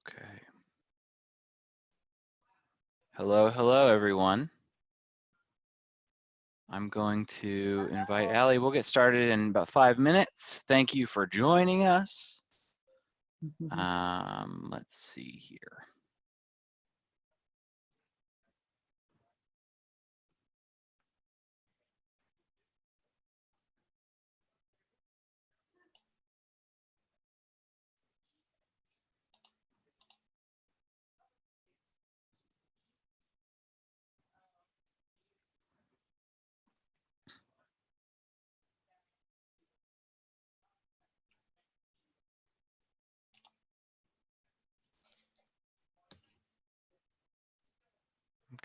Okay. Hello, hello, everyone. I'm going to invite Allie. We'll get started in about 5 minutes. Thank you for joining us. Let's see here.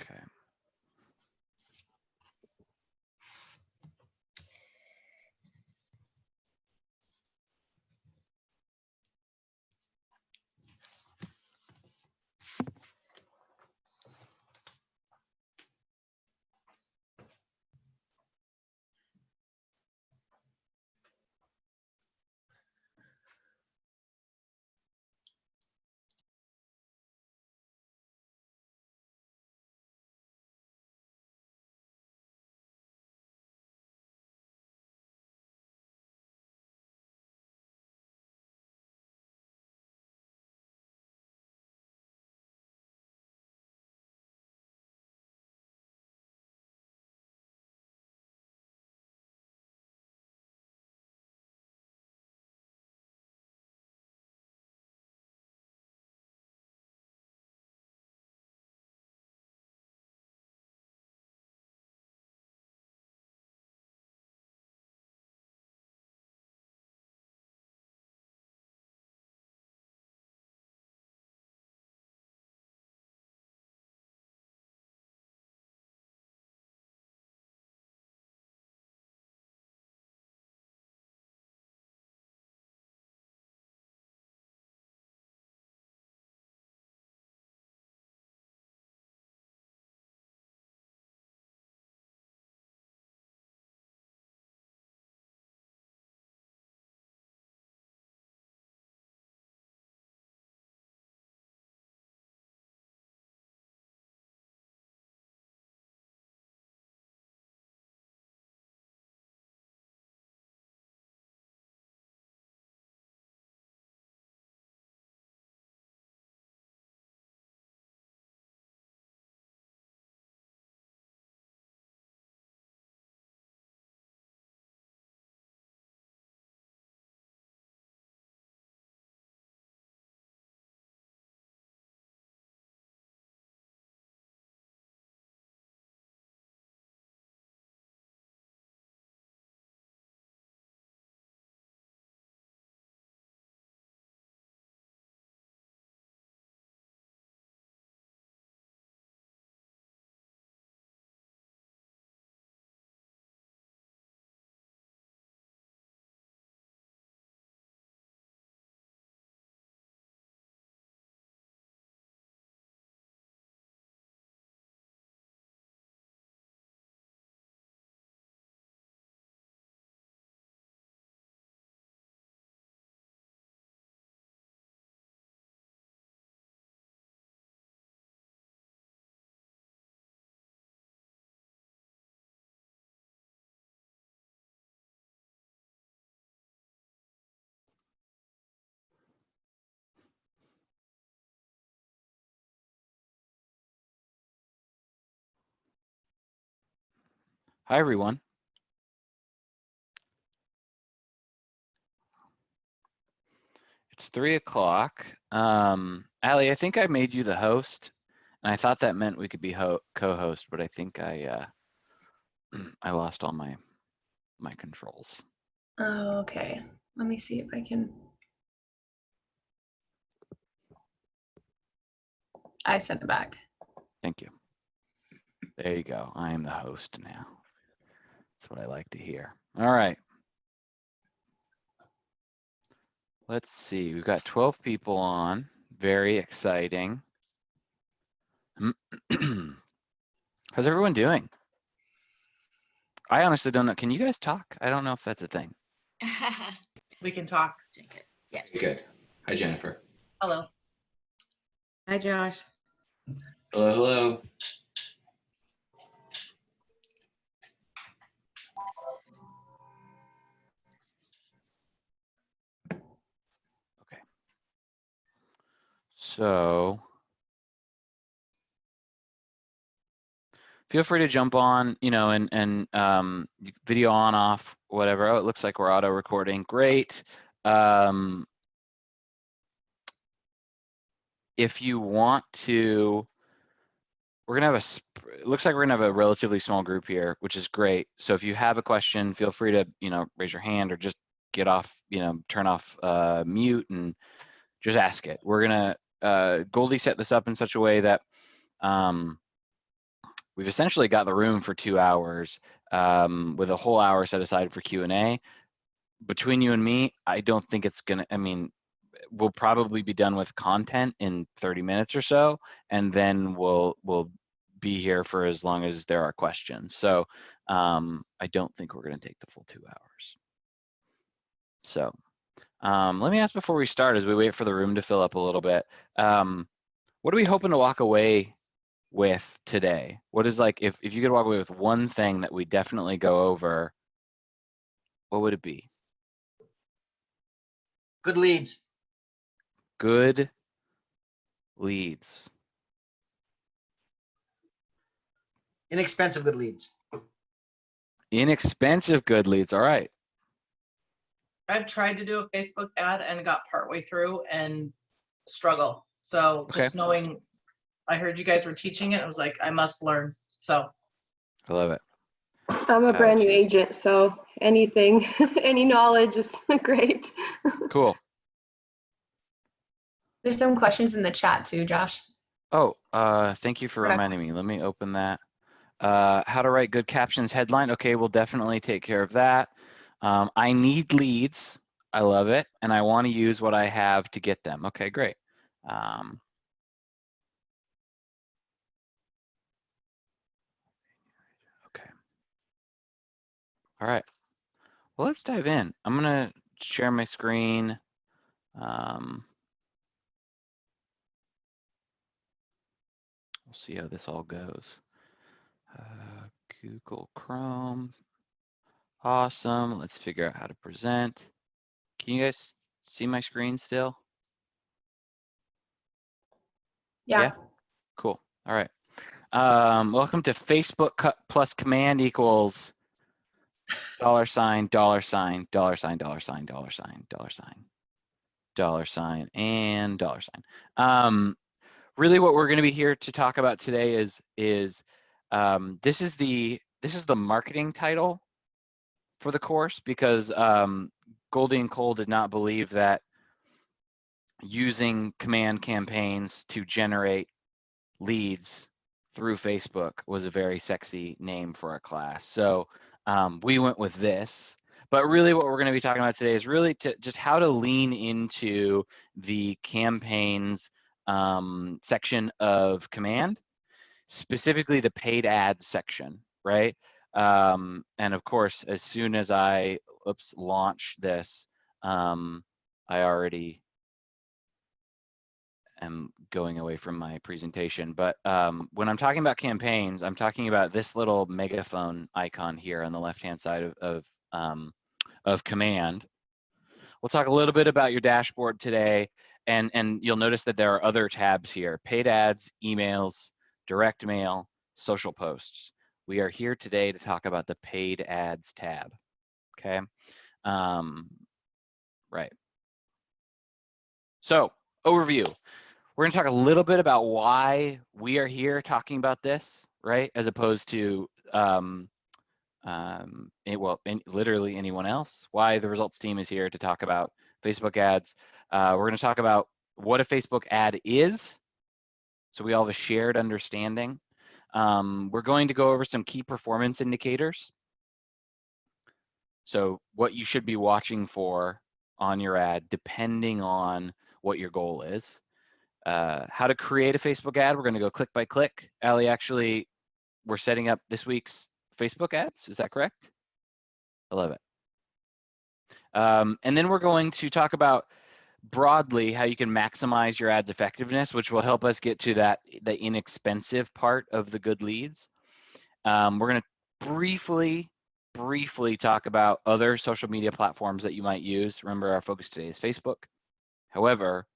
Okay. Hi, everyone. It's 3 o'clock. Allie, I think I made you the host, and I thought that meant we could be co-host, but I think I lost all my controls. Oh, okay. Let me see if I can. I sent it back. Thank you. There you go. I am the host now. That's what I like to hear. All right. Let's see. We've got 12 people on. Very exciting. How's everyone doing? I honestly don't know. Can you guys talk? I don't know if that's a thing. We can talk. Yes. Good. Hi, Jennifer. Hello. Hi, Josh. Hello, hello. Okay. So feel free to jump on, and video on, off, whatever. Oh, it looks like we're auto recording. Great. If you want to, we're gonna have it looks like we're gonna have a relatively small group here, which is great. So if you have a question, feel free to, raise your hand or just get off, turn off mute and just ask it. We're gonna, Goldie set this up in such a way that we've essentially got the room for 2 hours with a whole hour set aside for Q&A. Between you and me, I don't think it's gonna, we'll probably be done with content in 30 minutes or so, and then we'll be here for as long as there are questions. So I don't think we're gonna take the full 2 hours. So let me ask before we start, as we wait for the room to fill up a little bit, what are we hoping to walk away with today? What is, like, if you could walk away with one thing that we definitely go over, what would it be? Good leads. Good leads. Inexpensive good leads. Inexpensive good leads. All right. I've tried to do a Facebook ad and got partway through and struggle. So just knowing, I heard you guys were teaching it. I was like, I must learn. So I love it. I'm a brand new agent, so anything, any knowledge is great. Cool. There's some questions in the chat too, Josh. Oh, thank you for reminding me. Let me open that. How to write good captions headline. Okay, we'll definitely take care of that. I need leads. I love it. And I want to use what I have to get them. Okay, great. Okay. All right. Well, let's dive in. I'm going to share my screen. We'll see how this all goes. Google Chrome. Awesome. Let's figure out how to present. Can you guys see my screen still? Yeah. Cool. All right. Welcome to Facebook plus command equals $, $, $, $, $, $, and $. Really what we're going to be here to talk about today is this is the marketing title for the course, because Goldie and Cole did not believe that using command campaigns to generate leads through Facebook was a very sexy name for a class. So we went with this. But really what we're going to be talking about today is really just how to lean into the campaigns section of command, specifically the paid ads section, right? And of course, as soon as I launch this, I already am going away from my presentation. But when I'm talking about campaigns, I'm talking about this little megaphone icon here on the left-hand side of command. We'll talk a little bit about your dashboard today, and you'll notice that there are other tabs here: paid ads, emails, direct mail, social posts. We are here today to talk about the paid ads tab. Okay. Right. So overview. We're going to talk a little bit about why we are here talking about this, right? As opposed to, literally anyone else. Why the results team is here to talk about Facebook ads. We're going to talk about what a Facebook ad is, so we all have a shared understanding. We're going to go over some key performance indicators. So what you should be watching for on your ad, depending on what your goal is. How to create a Facebook ad. We're going to go click by click. Allie, actually, we're setting up this week's Facebook ads. Is that correct? I love it. And then we're going to talk about broadly how you can maximize your ads effectiveness, which will help us get to the inexpensive part of the good leads. We're going to briefly talk about other social media platforms that you might use. Remember, our focus today is Facebook. However,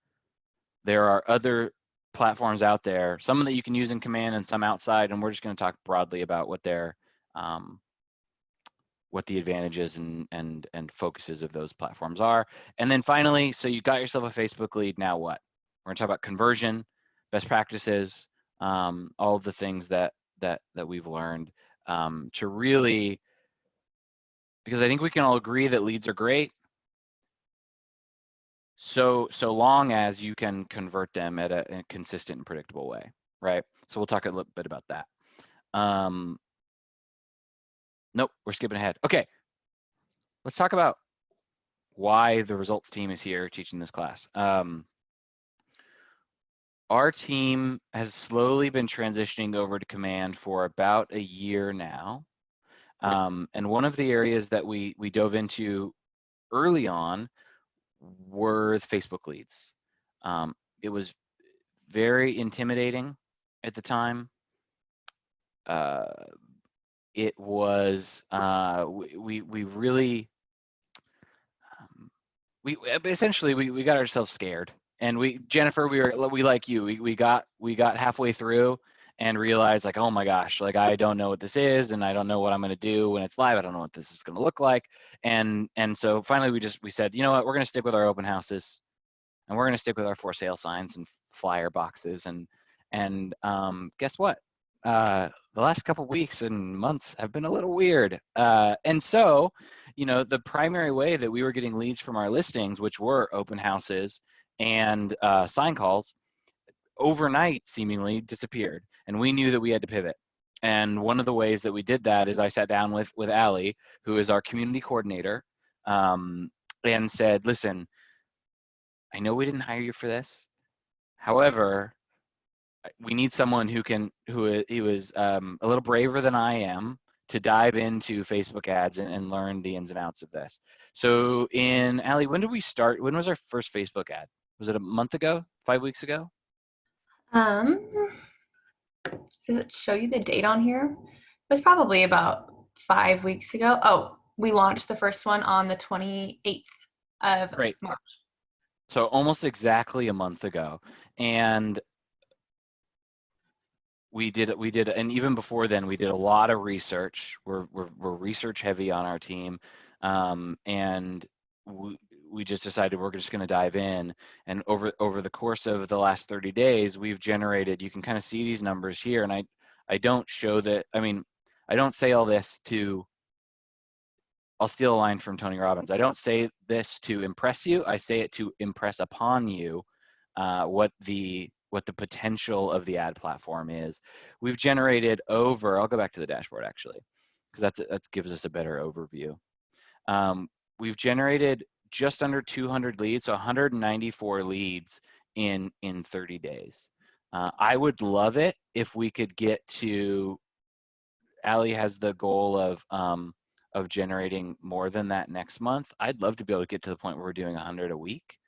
there are other platforms out there, some that you can use in Command and some outside, and we're just going to talk broadly about what the advantages and focuses of those platforms are. And then finally, so you got yourself a Facebook lead, now what? We're going to talk about conversion, best practices, all of the things that we've learned to really, because I think we can all agree that leads are great, so long as you can convert them at a consistent and predictable way, right? So we'll talk a little bit about that. Nope, we're skipping ahead. Okay, let's talk about why the results team is here teaching this class. Our team has slowly been transitioning over to Command for about a year now. And one of the areas that we dove into early on were Facebook leads. It was very intimidating at the time. It was, we really, we essentially got ourselves scared. And Jennifer, we like you, we got halfway through and realized like, oh my gosh, like I don't know what this is, and I don't know what I'm going to do when it's live. I don't know what this is going to look like. And so finally we said, you know what, we're going to stick with our open houses, and we're going to stick with our for sale signs and flyer boxes. And guess what? The last couple of weeks and months have been a little weird. And so, you know, the primary way that we were getting leads from our listings, which were open houses and sign calls, overnight seemingly disappeared. And we knew that we had to pivot. And one of the ways that we did that is I sat down with Allie, who is our community coordinator, and said, listen, I know we didn't hire you for this. However, we need someone who is a little braver than I am to dive into Facebook ads and learn the ins and outs of this. So Allie, when did we start? When was our first Facebook ad? Was it a month ago? 5 weeks ago? Does it show you the date on here? It was probably about 5 weeks ago. Oh, we launched the first one on the 28th of March. So almost exactly a month ago. And we did, and even before then, we did a lot of research. We're research heavy on our team, and we just decided we're just going to dive in. And over the course of the last 30 days, we've generated. You can kind of see these numbers here, and I don't show that. I mean, I don't say all this to. I'll steal a line from Tony Robbins. I don't say this to impress you. I say it to impress upon you what the potential of the ad platform is. We've generated over, I'll go back to the dashboard actually, because that gives us a better overview. We've generated just under 200 leads, so 194 leads in 30 days. I would love it if we could get to, Allie has the goal of generating more than that next month. I'd love to be able to get to the point where we're doing 100 a week,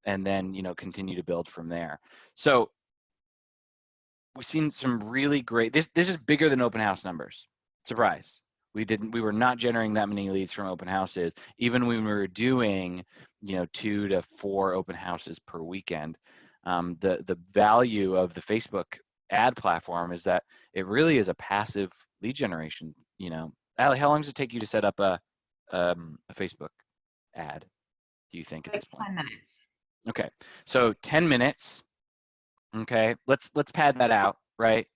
and then, you know, continue to build from there. So we've seen some really great, this is bigger than open house numbers. Surprise. We were not generating that many leads from open houses, even when we were doing, you know, 2 to 4 open houses per weekend. The value of the Facebook ad platform is that it really is a passive lead generation. You know, Allie, how long does it take you to set up a Facebook ad, do you think, at this point? 10 minutes. Okay, so 10 minutes. Okay, let's pad that out, right?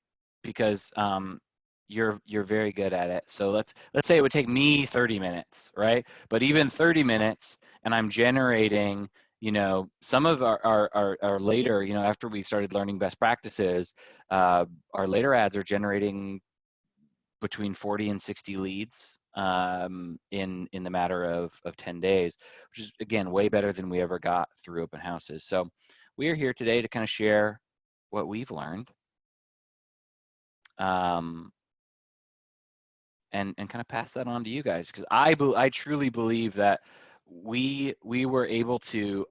Because you're very good at it. So let's say it would take me 30 minutes, right? But even 30 minutes, and I'm generating, you know, some of our later, you know, after we started learning best practices, our later ads are generating between 40 and 60 leads in the matter of 10 days, which is, again, way better than we ever got through open houses. So we are here today to kind of share what we've learned and kind of pass that on to you guys, because I truly believe that we were able to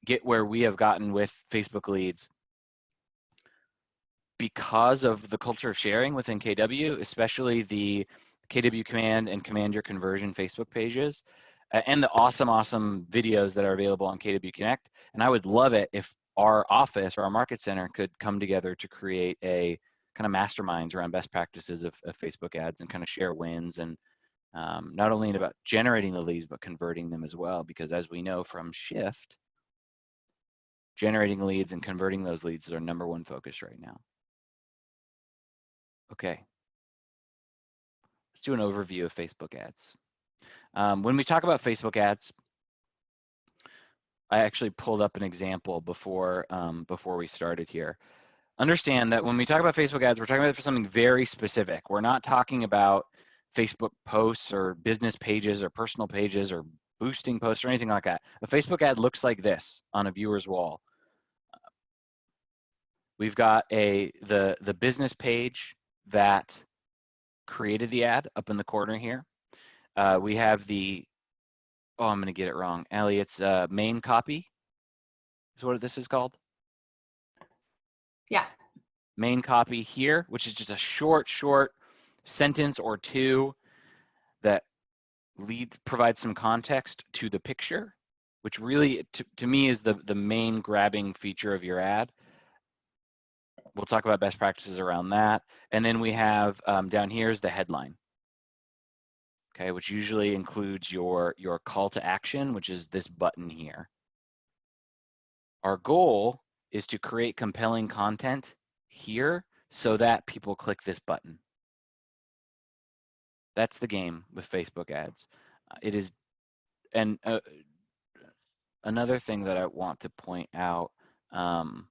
get where we have gotten with Facebook leads because of the culture of sharing within KW, especially the KW Command and Command Your Conversion Facebook pages, and the awesome videos that are available on KW Connect. And I would love it if our office or our market center could come together to create a kind of masterminds around best practices of Facebook ads and kind of share wins, and not only about generating the leads, but converting them as well. Because as we know from Shift, generating leads and converting those leads is our #1 focus right now. Okay. Let's do an overview of Facebook ads. When we talk about Facebook ads, I actually pulled up an example before we started here. Understand that when we talk about Facebook ads, we're talking about it for something very specific. We're not talking about Facebook posts or business pages or personal pages or boosting posts or anything like that. A Facebook ad looks like this on a viewer's wall. We've got the business page that created the ad up in the corner here. We have the, oh, I'm gonna get it wrong. Allie, it's main copy is what this is called. Yeah. Main copy here, which is just a short sentence or two that provides some context to the picture, which really, to me, is the main grabbing feature of your ad. We'll talk about best practices around that. And then we have down here is the headline, okay, which usually includes your call to action, which is this button here. Our goal is to create compelling content here so that people click this button. That's the game with Facebook ads. It is, and another thing that I want to point out, and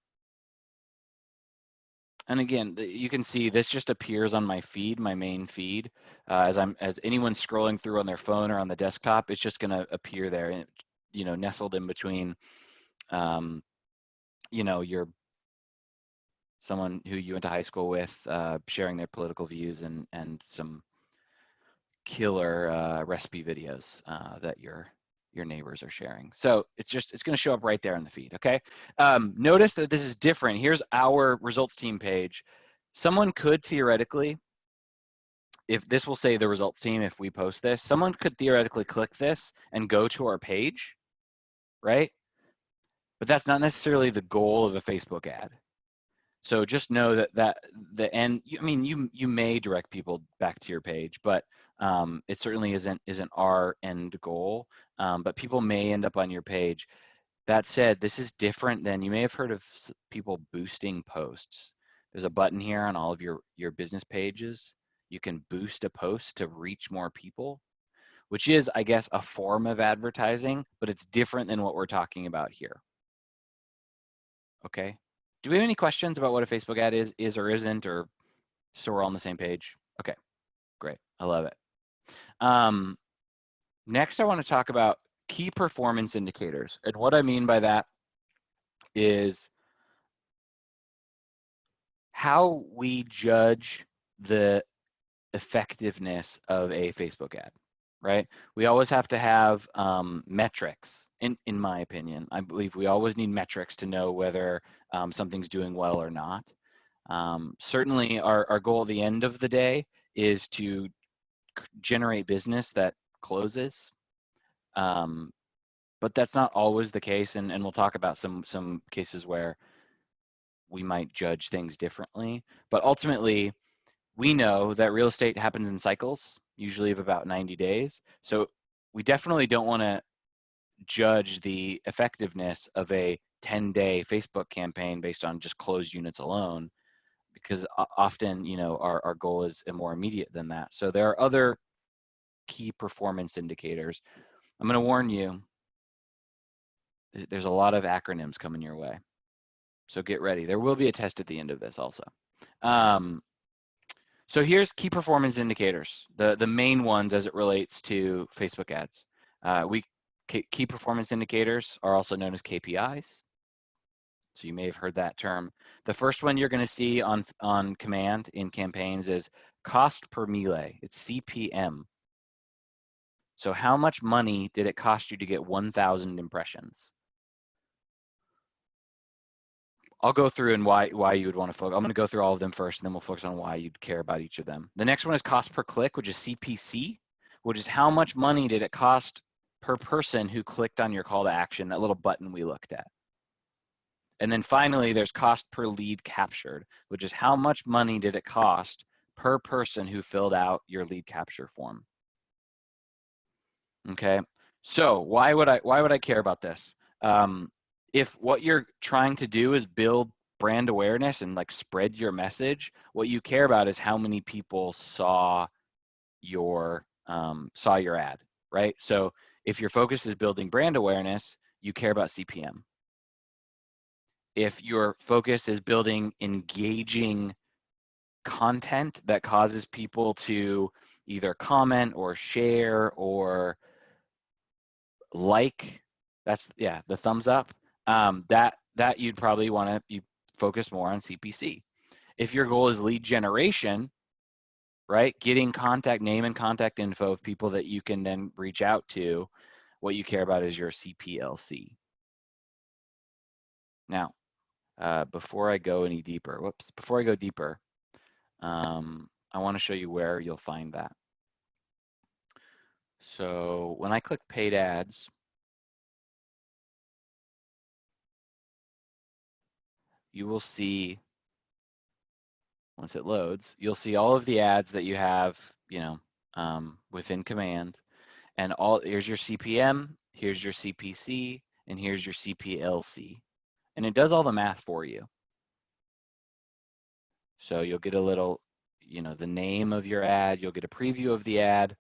again, you can see this just appears on my feed, my main feed. As anyone scrolling through on their phone or on the desktop, it's just going to appear there, you know, nestled in between, you know, someone who you went to high school with, sharing their political views, and some killer recipe videos that your neighbors are sharing. So it's going to show up right there in the feed, okay? Notice that this is different. Here's our results team page. Someone could theoretically, if this will say the results team, if we post this, someone could theoretically click this and go to our page, right? But that's not necessarily the goal of a Facebook ad. So just know that the end, I mean, you may direct people back to your page, but it certainly isn't our end goal. But people may end up on your page. That said, this is different than, you may have heard of people boosting posts. There's a button here on all of your business pages. You can boost a post to reach more people, which is, I guess, a form of advertising, but it's different than what we're talking about here. Okay. Do we have any questions about what a Facebook ad is or isn't, or so we're all on the same page? Okay, great. I love it. Next, I want to talk about key performance indicators. And what I mean by that is how we judge the effectiveness of a Facebook ad, right? We always have to have metrics, in my opinion. I believe we always need metrics to know whether something's doing well or not. Certainly our goal at the end of the day is to generate business that closes. But that's not always the case, and we'll talk about some cases where we might judge things differently. But ultimately, we know that real estate happens in cycles, usually of about 90 days. So we definitely don't want to judge the effectiveness of a 10-day Facebook campaign based on just closed units alone, because often, you know, our goal is more immediate than that. So there are other key performance indicators. I'm going to warn you, there's a lot of acronyms coming your way. So get ready. There will be a test at the end of this also. So here's key performance indicators, the main ones as it relates to Facebook ads. Key performance indicators are also known as KPIs. So you may have heard that term. The first one you're going to see on command in campaigns is cost per mille. It's CPM. So how much money did it cost you to get 1,000 impressions? I'll go through and why you would want to focus. I'm going to go through all of them first, and then we'll focus on why you'd care about each of them. The next one is cost per click, which is CPC, which is how much money did it cost per person who clicked on your call to action, that little button we looked at. And then finally, there's cost per lead captured, which is how much money did it cost per person who filled out your lead capture form. Okay, so why would I care about this? If what you're trying to do is build brand awareness and like spread your message, what you care about is how many people saw your ad, right? So if your focus is building brand awareness, you care about CPM. If your focus is building engaging content that causes people to either comment or share or like, that's, yeah, the thumbs up, that you'd probably want to focus more on CPC. If your goal is lead generation, right, getting contact name and contact info of people that you can then reach out to, what you care about is your CPLC. Now, before I go any deeper, before I go deeper, I want to show you where you'll find that. So when I click paid ads, you will see, once it loads, you'll see all of the ads that you have, within command, and here's your CPM, here's your CPC, and here's your CPLC. And it does all the math for you. So you'll get a little, the name of your ad, you'll get a preview of the ad,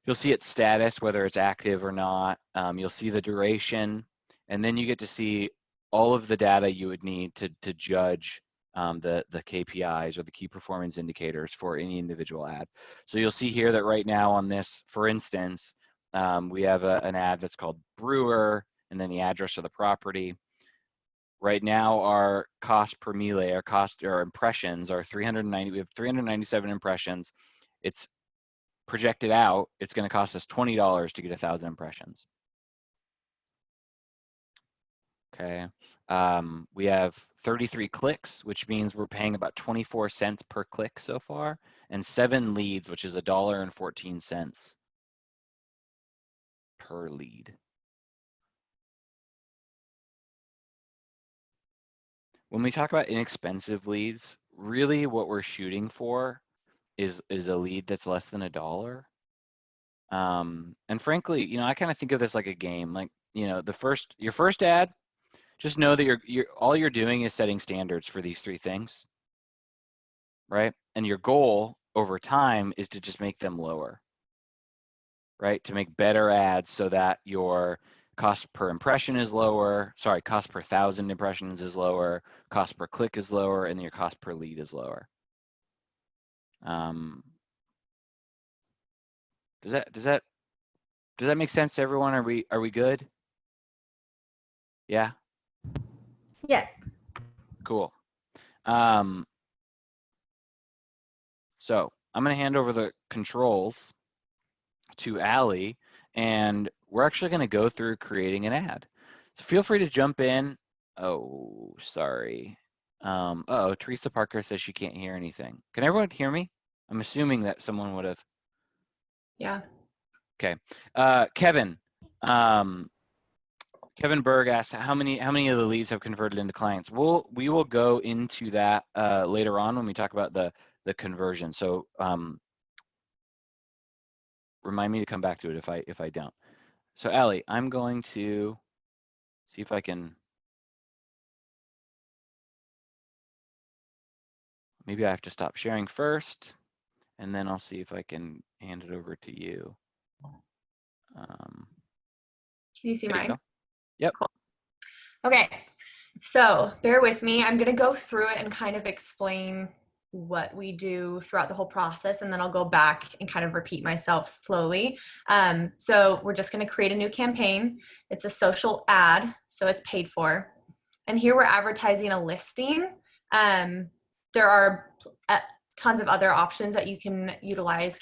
you'll see its status, whether it's active or not, you'll see the duration, and then you get to see all of the data you would need to judge the KPIs or the key performance indicators for any individual ad. So you'll see here that right now on this, for instance, we have an ad that's called Brewer, and then the address of the property. Right now, our cost per melee, our impressions are 390. We have 397 impressions. It's projected out. It's going to cost us $20 to get 1,000 impressions. Okay. We have 33 clicks, which means we're paying about 24 cents per click so far, and 7 leads, which is $1.14 per lead. When we talk about inexpensive leads, really what we're shooting for is a lead that's less than $1. And frankly, I kind of think of this like a game. Like, your first ad, just know that all you're doing is setting standards for these 3 things, right? And your goal over time is to just make them lower, right? To make better ads so that your cost per impression is lower, cost per 1,000 impressions is lower, cost per click is lower, and your cost per lead is lower. Does that make sense to everyone? Are we good? Yeah? Yes. Cool. So I'm going to hand over the controls to Allie, and we're actually going to go through creating an ad. So feel free to jump in. Oh, sorry. Teresa Parker says she can't hear anything. Can everyone hear me? I'm assuming that someone would have. Yeah. Okay. Kevin. Kevin Berg asked how many of the leads have converted into clients. We will go into that later on when we talk about the conversion. So remind me to come back to it if I don't. So Allie, I'm going to see if I can. Maybe I have to stop sharing first, and then I'll see if I can hand it over to you. Can you see There you mine? go. Yep. Cool. Okay, so bear with me. I'm going to go through it and kind of explain what we do throughout the whole process, and then I'll go back and kind of repeat myself slowly. So we're just going to create a new campaign. It's a social ad, so it's paid for. And here we're advertising a listing. There are tons of other options that you can utilize,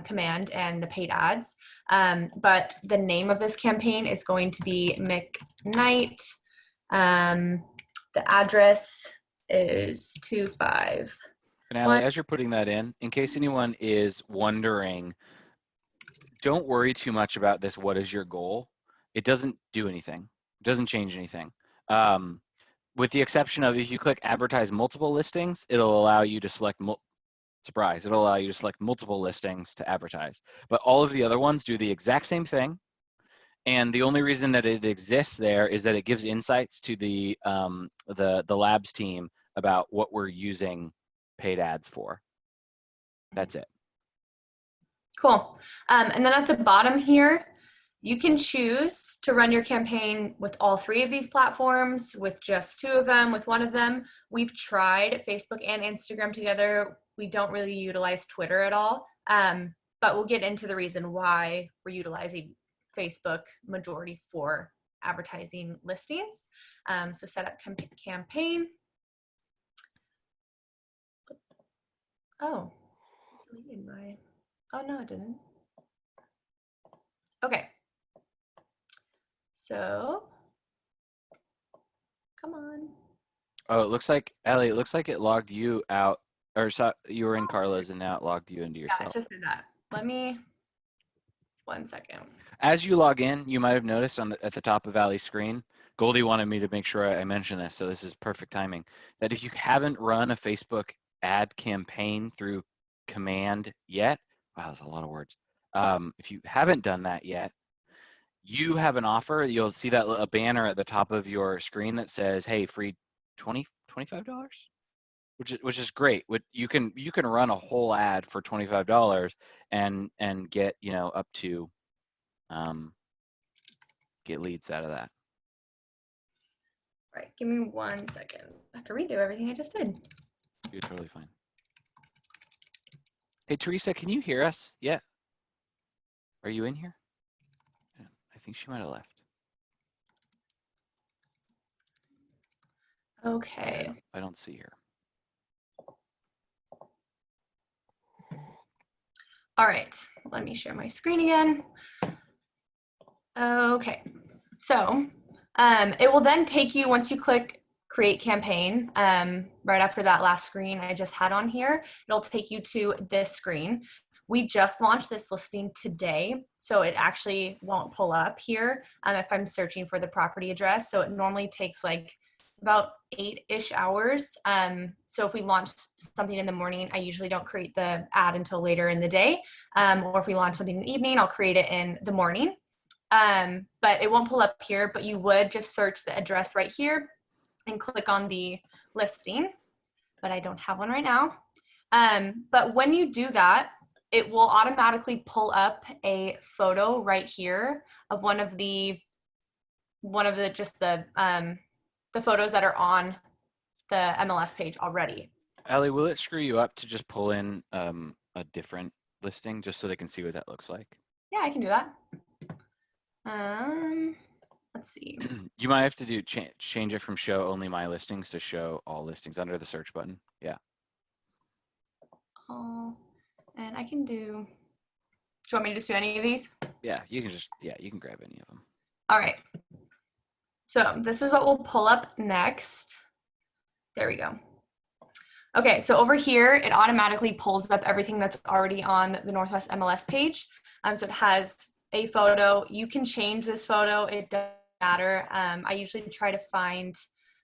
command and the paid ads. But the name of this campaign is going to be McKnight. The address is 25. And Allie, What? as you're putting that in case anyone is wondering, don't worry too much about this. What is your goal? It doesn't do anything. It doesn't change anything. With the exception of if you click advertise multiple listings, it'll allow you to select it'll allow you to select multiple listings to advertise. But all of the other ones do the exact same thing. And the only reason that it exists there is that it gives insights to the labs team about what we're using paid ads for. That's it. Cool. And then at the bottom here, you can choose to run your campaign with all 3 of these platforms, with just 2 of them, with 1 of them. We've tried Facebook and Instagram together. We don't really utilize Twitter at all, but we'll get into the reason why we're utilizing Facebook majority for advertising listings. So set up campaign. Oh, deleted my, oh no, it didn't. Okay. So, come on. Oh, it looks like, Ellie, it looks like it logged you out, or you were in Carla's and now it logged you into Yeah, yourself. it just did that. Let me, 1 second. As you log in, you might have noticed at the top of Allie's screen, Goldie wanted me to make sure I mention this, so this is perfect timing, that if you haven't run a Facebook ad campaign through Command yet, wow, that's a lot of words. If you haven't done that yet, you have an offer. You'll see that a banner at the top of your screen that says, hey, free $25, which is great. You can run a whole ad for $25 and get, up to get leads out of that. All right, give me 1 second. I have to redo everything I just did. You're totally fine. Hey, Teresa, can you hear us yet? Are you in here? Yeah, I think she might have left. Okay. I don't see her. All right, let me share my screen again. Okay, so it will then take you, once you click create campaign, right after that last screen I just had on here, it'll take you to this screen. We just launched this listing today, so it actually won't pull up here if I'm searching for the property address. So it normally takes like about 8-ish hours. So if we launch something in the morning, I usually don't create the ad until later in the day. Or if we launch something in the evening, I'll create it in the morning. But it won't pull up here, but you would just search the address right here and click on the listing, but I don't have one right now. But when you do that, it will automatically pull up a photo right here of one of the photos that are on the MLS page already. Allie, will it screw you up to just pull in a different listing just so they can see what that looks like? Yeah, I can do that. Let's see. You might have to do change it from show only my listings to show all listings under the search button. Yeah. And I can do, do you want me to just do any of these? Yeah, you can grab any of them. All right. So this is what we'll pull up next. There we go. Okay, so over here, it automatically pulls up everything that's already on the Northwest MLS page. So it has a photo. You can change this photo. It doesn't matter. I usually try to find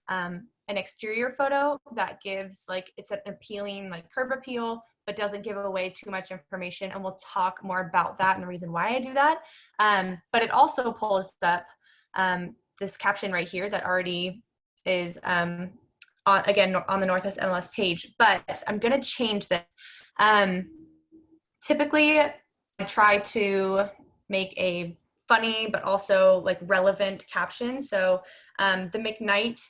an exterior photo that gives it's an appealing curb appeal, but doesn't give away too much information. And we'll talk more about that and the reason why I do that. But it also pulls up this caption right here that already is again on the Northwest MLS page, but I'm going to change this. Typically, I try to make a funny but also relevant caption. So the McKnight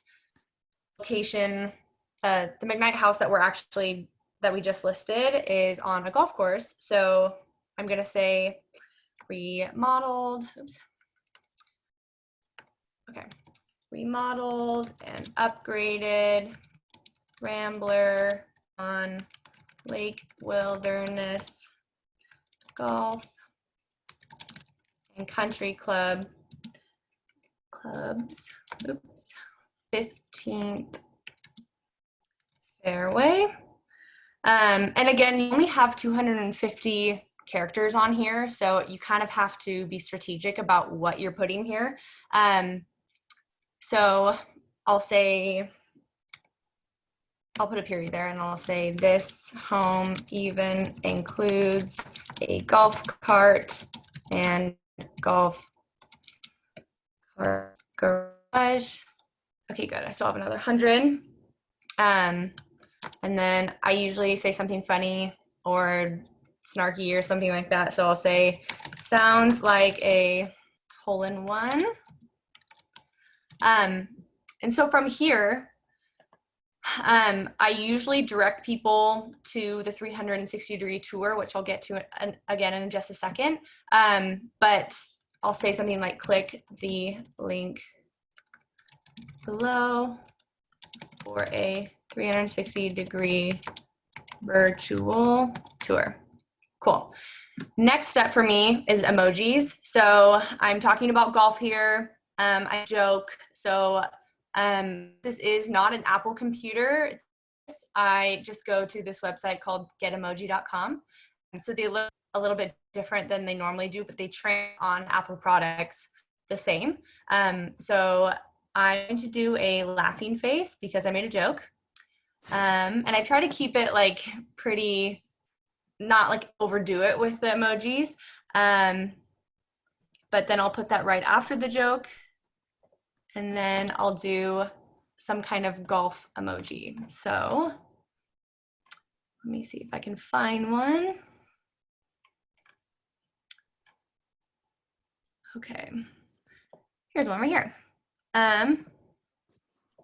location, the McKnight house that we just listed is on a golf course. So I'm going to say remodeled. Oops. Okay. Remodeled and upgraded Rambler on Lake Wilderness Golf and Country Clubs. Oops. 15th fairway. And again, you only have 250 characters on here, so you kind of have to be strategic about what you're putting here. So I'll put a period there and I'll say this home even includes a golf cart and golf cart garage. Okay, good. I still have another 100. And then I usually say something funny or snarky or something like that. So I'll say, sounds like a hole-in-one. And so from here, I usually direct people to the 360-degree tour, which I'll get to again in just a second. But I'll say something like, click the link below for a 360-degree virtual tour. Cool. Next step for me is emojis. So I'm talking about golf here. I joke. So this is not an Apple computer. I just go to this website called getemoji.com. So they look a little bit different than they normally do, but they train on Apple products the same. So I'm going to do a laughing face because I made a joke. And I try to keep it like pretty, not like overdo it with the emojis. But then I'll put that right after the joke. And then I'll do some kind of golf emoji. So let me see if I can find one. Okay, here's one right here.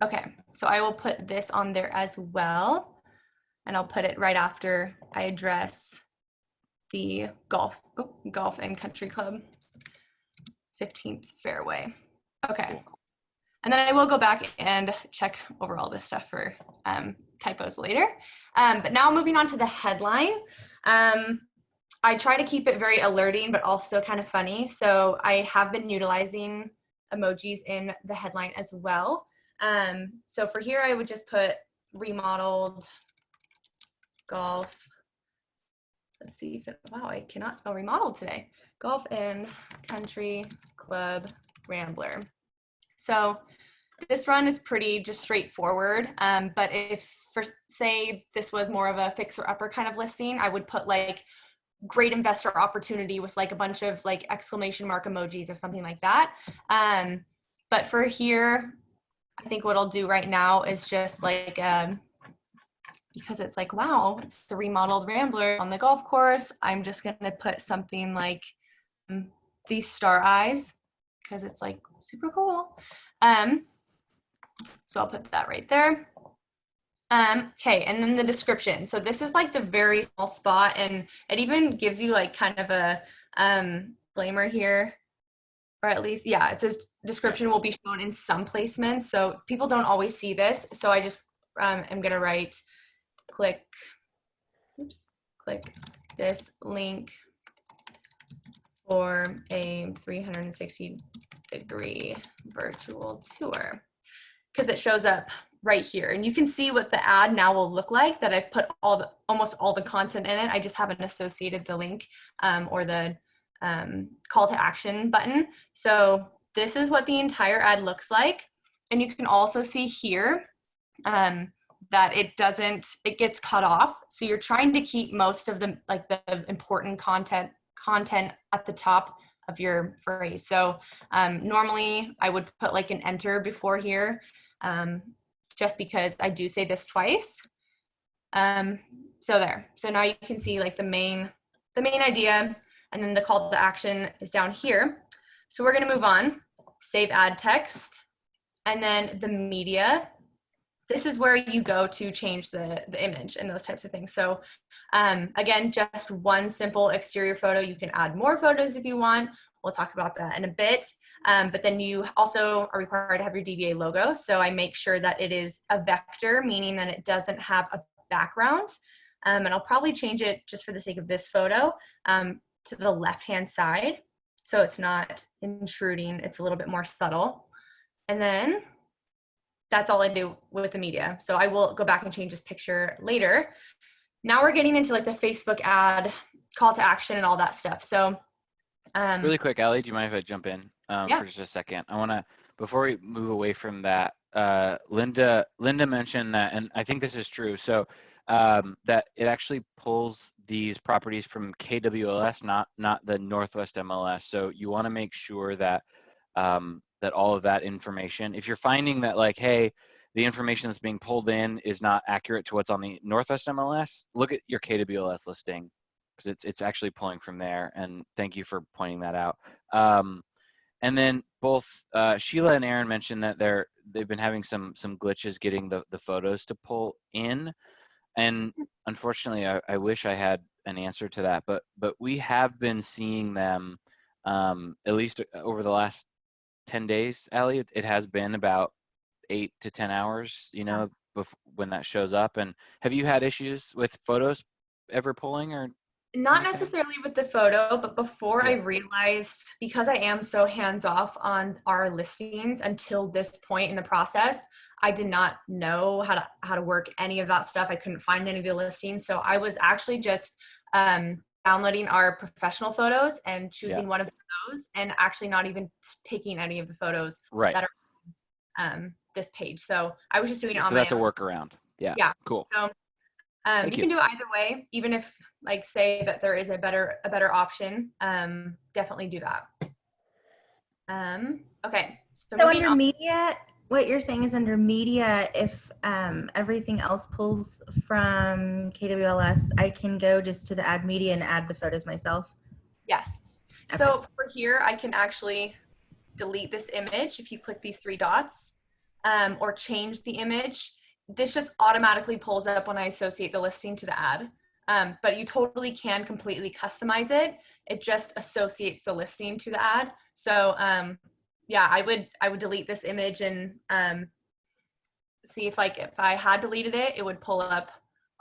Okay, so I will put this on there as well. And I'll put it right after I address the golf and country club 15th fairway. Okay. And then I will go back and check over all this stuff for typos later. But now moving on to the headline. I try to keep it very alerting, but also kind of funny. So I have been utilizing emojis in the headline as well. So for here, I would just put remodeled golf. Let's see if it, wow, I cannot spell remodeled today. Golf and country club Rambler. So this run is pretty just straightforward. But if for say this was more of a fixer upper kind of listing, I would put like great investor opportunity with like a bunch of like exclamation mark emojis or something like that. But for here, I think what I'll do right now is just like, because it's like, wow, it's the remodeled Rambler on the golf course. I'm just gonna put something like these star eyes because it's like super cool. So I'll put that right there. Okay, and then the description. So this is like the very small spot, and it even gives you like kind of a disclaimer here, or at least, yeah, it says description will be shown in some placements. So people don't always see this. So I just am gonna write, click this link for a 360-degree virtual tour, because it shows up right here. And you can see what the ad now will look like, that I've put almost all the content in it. I just haven't associated the link or the call to action button. So this is what the entire ad looks like. And you can also see here that it gets cut off. So you're trying to keep most of the important content at the top of your phrase. So normally I would put like an enter before here, just because I do say this twice. So there. So now you can see like the main idea, and then the call to action is down here. So we're gonna move on, save ad text, and then the media. This is where you go to change the image and those types of things. So again, just one simple exterior photo. You can add more photos if you want. We'll talk about that in a bit. But then you also are required to have your DBA logo. So I make sure that it is a vector, meaning that it doesn't have a background. And I'll probably change it just for the sake of this photo to the left-hand side. So it's not intruding, it's a little bit more subtle. And then that's all I do with the media. So I will go back and change this picture later. Now we're getting into like the Facebook ad, call to action and all that stuff. So Really quick, Allie, do you mind if I jump in Yeah. for just a second? I want to, before we move away from that, Linda mentioned that, and I think this is true. So that it actually pulls these properties from KWLS, not the Northwest MLS. So you want to make sure that that all of that information, if you're finding that like, hey, the information that's being pulled in is not accurate to what's on the Northwest MLS, look at your KWLS listing, because it's actually pulling from there. And thank you for pointing that out. And then both Sheila and Aaron mentioned that they've been having some glitches getting the photos to pull in. And unfortunately, I wish I had an answer to that, but we have been seeing them at least over the last 10 days, Allie. It has been about 8 to 10 hours, you know, when that shows up. And have you had issues with photos ever pulling or? Not Okay. necessarily with the photo, but before I Yeah. realized, because I am so hands off on our listings until this point in the process, I did not know how to work any of that stuff. I couldn't find any of the listings. So I was actually just downloading our professional photos and choosing one of those and actually not even taking any of the photos Right. that are this page. So I was just doing it on So my that's a own. workaround. Yeah. Yeah. Cool. So Thank you can do it either way, even if like say that there is a better option. Definitely do that. Okay. So So moving under on. media, what you're saying is under media, if everything else pulls from KWLS, I can go just to the add media and add the photos myself. Yes. So for here, I can actually delete this image if you click these 3 dots, or change the image. This just automatically pulls up when I associate the listing to the ad. But you totally can completely customize it. It just associates the listing to the ad. So yeah, I would delete this image and see if I had deleted it, it would pull up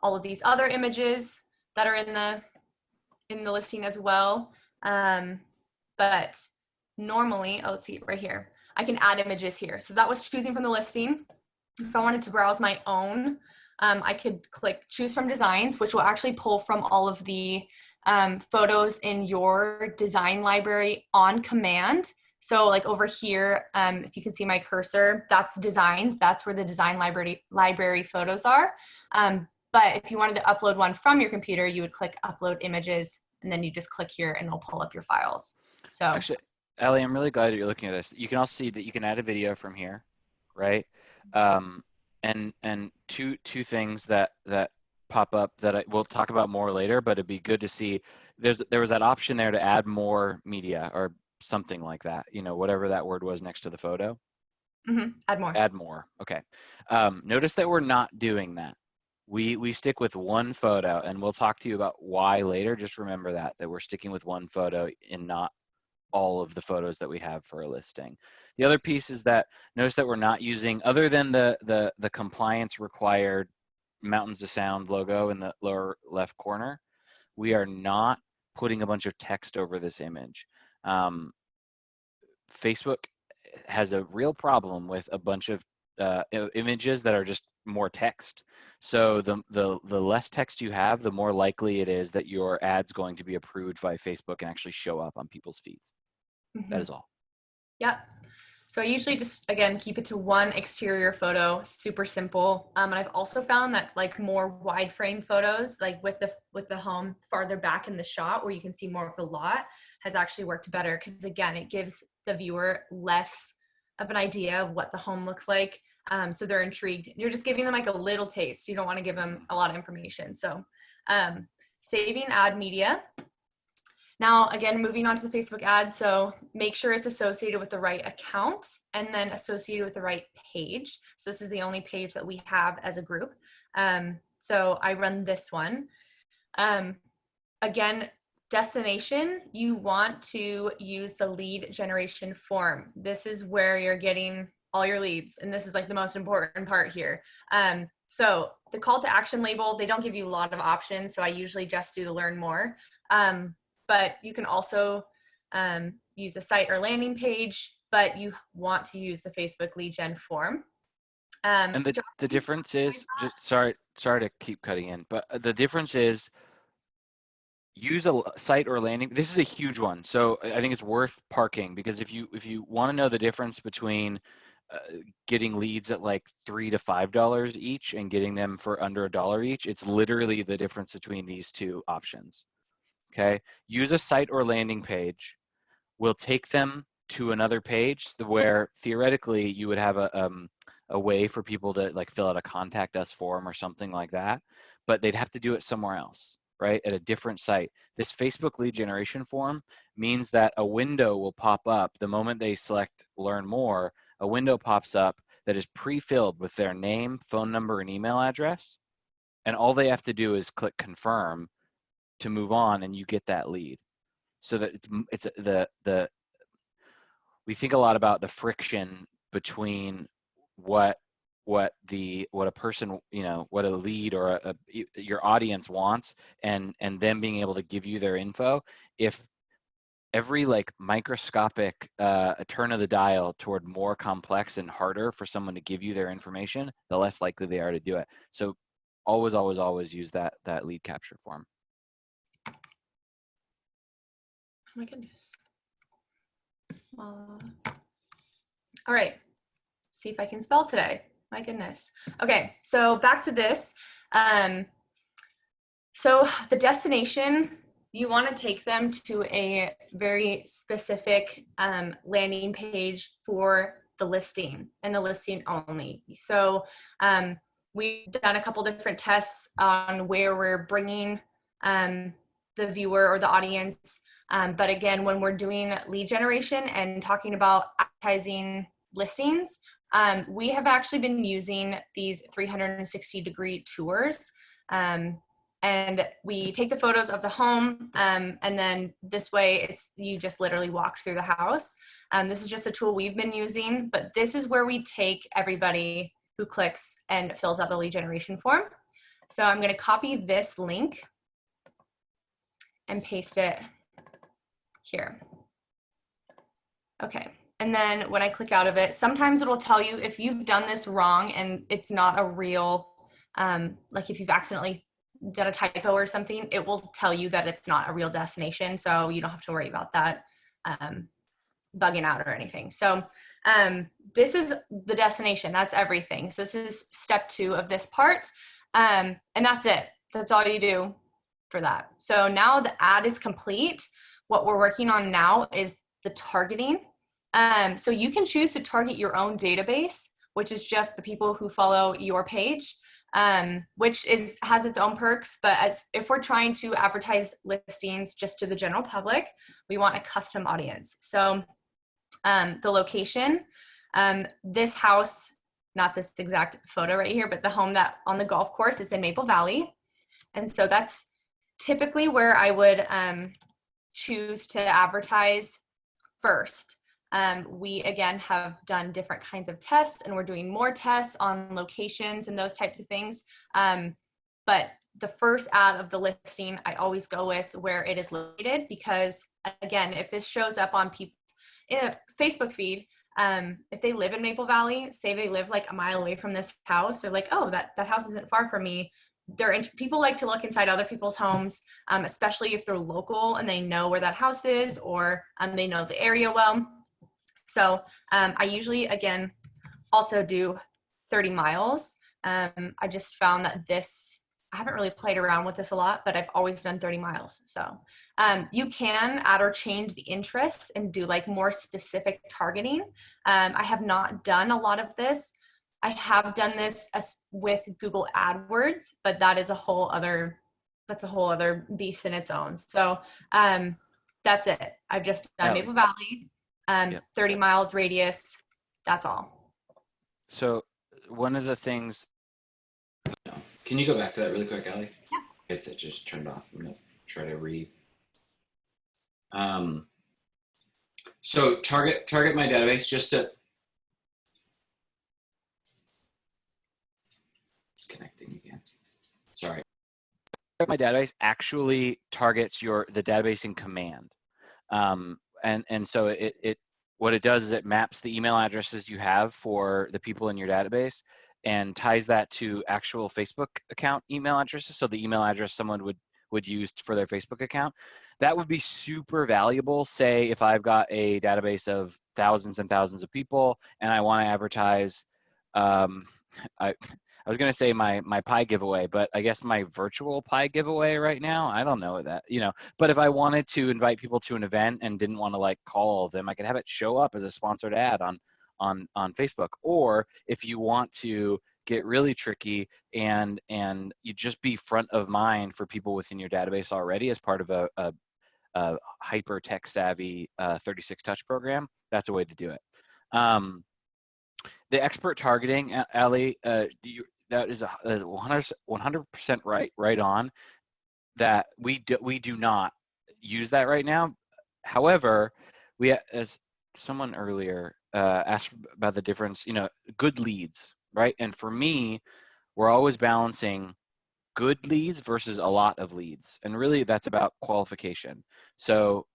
all of these other images that are in the listing as well. But normally, let's see right here, I can add images here. So that was choosing from the listing. If I wanted to browse my own, I could click choose from designs, which will actually pull from all of the photos in your design library on command. So like over here, if you can see my cursor, that's designs. That's where the design library photos are. But if you wanted to upload one from your computer, you would click upload images, and then you just click here and it'll pull up your files. So actually, Allie, I'm really glad that you're looking at this. You can also see that you can add a video from here, right? And two things that pop up that we'll talk about more later, but it'd be good to see. There was that option there to add more media or something like that, you know, whatever that word was next to the photo. Add more. Add more. Okay. Notice that we're not doing that. We stick with one photo, and we'll talk to you about why later. Just remember that we're sticking with one photo and not all of the photos that we have for a listing. The other piece is that notice that we're not using, other than the compliance required Mountains of Sound logo in the lower left corner, we are not putting a bunch of text over this image. Facebook has a real problem with a bunch of images that are just more text. So the less text you have, the more likely it is that your ad's going to be approved by Facebook and actually show up on people's feeds. That is all. Yep. So I usually just, again, keep it to one exterior photo, super simple. And I've also found that like more wide frame photos, like with the home farther back in the shot where you can see more of the lot, has actually worked better. Because again, it gives the viewer less of an idea of what the home looks like. So they're intrigued. You're just giving them like a little taste. You don't want to give them a lot of information. So saving ad media. Now, again, moving on to the Facebook ad. So make sure it's associated with the right account and then associated with the right page. So this is the only page that we have as a group. So I run this one. Again, destination, you want to use the lead generation form. This is where you're getting all your leads. And this is like the most important part here. So the call to action label, they don't give you a lot of options. So I usually just do the learn more. But you can also use a site or landing page, but you want to use the Facebook lead gen form. And the John, difference is, just sorry to keep cutting in, but the difference is use a site or landing. This is a huge one, so I think it's worth parking, because if you want to know the difference between getting leads at like $3 to $5 each and getting them for under $1 each, it's literally the difference between these two options. Okay, use a site or landing page. We'll take them to another page where theoretically you would have a way for people to like fill out a contact us form or something like that, but they'd have to do it somewhere else, right? At a different site. This Facebook lead generation form means that a window will pop up the moment they select learn more. A window pops up that is pre-filled with their name, phone number, and email address. And all they have to do is click confirm to move on, and you get that lead. So that it's we think a lot about the friction between what a person, what a lead or your audience wants, and them being able to give you their info. If every like microscopic turn of the dial toward more complex and harder for someone to give you their information, the less likely they are to do it. So always use that lead capture form. Oh my goodness. All right. See if I can spell today. My goodness. Okay, so back to this. So the destination, you want to take them to a very specific landing page for the listing and the listing only. So we've done a couple different tests on where we're bringing the viewer or the audience. But again, when we're doing lead generation and talking about advertising listings, we have actually been using these 360-degree tours. And we take the photos of the home, and then this way you just literally walk through the house. This is just a tool we've been using, but this is where we take everybody who clicks and fills out the lead generation form. So I'm going to copy this link and paste it here. Okay. And then when I click out of it, sometimes it'll tell you if you've done this wrong and it's not a real, like if you've accidentally done a typo or something, it will tell you that it's not a real destination. So you don't have to worry about that bugging out or anything. So this is the destination. That's everything. So this is step 2 of this part. And that's it. That's all you do for that. So now the ad is complete. What we're working on now is the targeting. So you can choose to target your own database, which is just the people who follow your page, which has its own perks. But if we're trying to advertise listings just to the general public, we want a custom audience. So the location, this house, not this exact photo right here, but the home that on the golf course is in Maple Valley. And so that's typically where I would choose to advertise first. We again have done different kinds of tests, and we're doing more tests on locations and those types of things. But the first ad of the listing, I always go with where it is located, because again, if this shows up on people in a Facebook feed, if they live in Maple Valley, say they live like a mile away from this house, they're like, oh, that house isn't far from me. People like to look inside other people's homes, especially if they're local and they know where that house is, or they know the area well. So I usually, again, also do 30 miles. I just found that I haven't really played around with this a lot, but I've always done 30 miles. So you can add or change the interests and do like more specific targeting. I have not done a lot of this. I have done this with Google AdWords, but that is a whole other beast in its own. So that's it. I've just done Maple Valley. 30 miles radius, that's all. So one of the things. Can you go back to that really quick, Allie? Yeah. It's just turned off. I'm gonna try to read. So target my database just to. It's connecting again. Sorry. My database actually targets the database in command. And so what it does is it maps the email addresses you have for the people in your database, and ties that to actual Facebook account email addresses, so the email address someone would use for their Facebook account, that would be super valuable. Say if I've got a database of thousands and thousands of people and I want to advertise, I was going to say my pie giveaway, but I guess my virtual pie giveaway right now, I don't know that, but if I wanted to invite people to an event and didn't want to like call all of them, I could have it show up as a sponsored ad on Facebook. Or if you want to get really tricky and you just be front of mind for people within your database already as part of a hyper tech savvy 36 touch program, that's a way to do it. The expert targeting, Ali, that is 100% right on. That we do not use that right now. However, as someone earlier asked about the difference, good leads, right? And for me, we're always balancing good leads versus a lot of leads, and really that's about qualification. So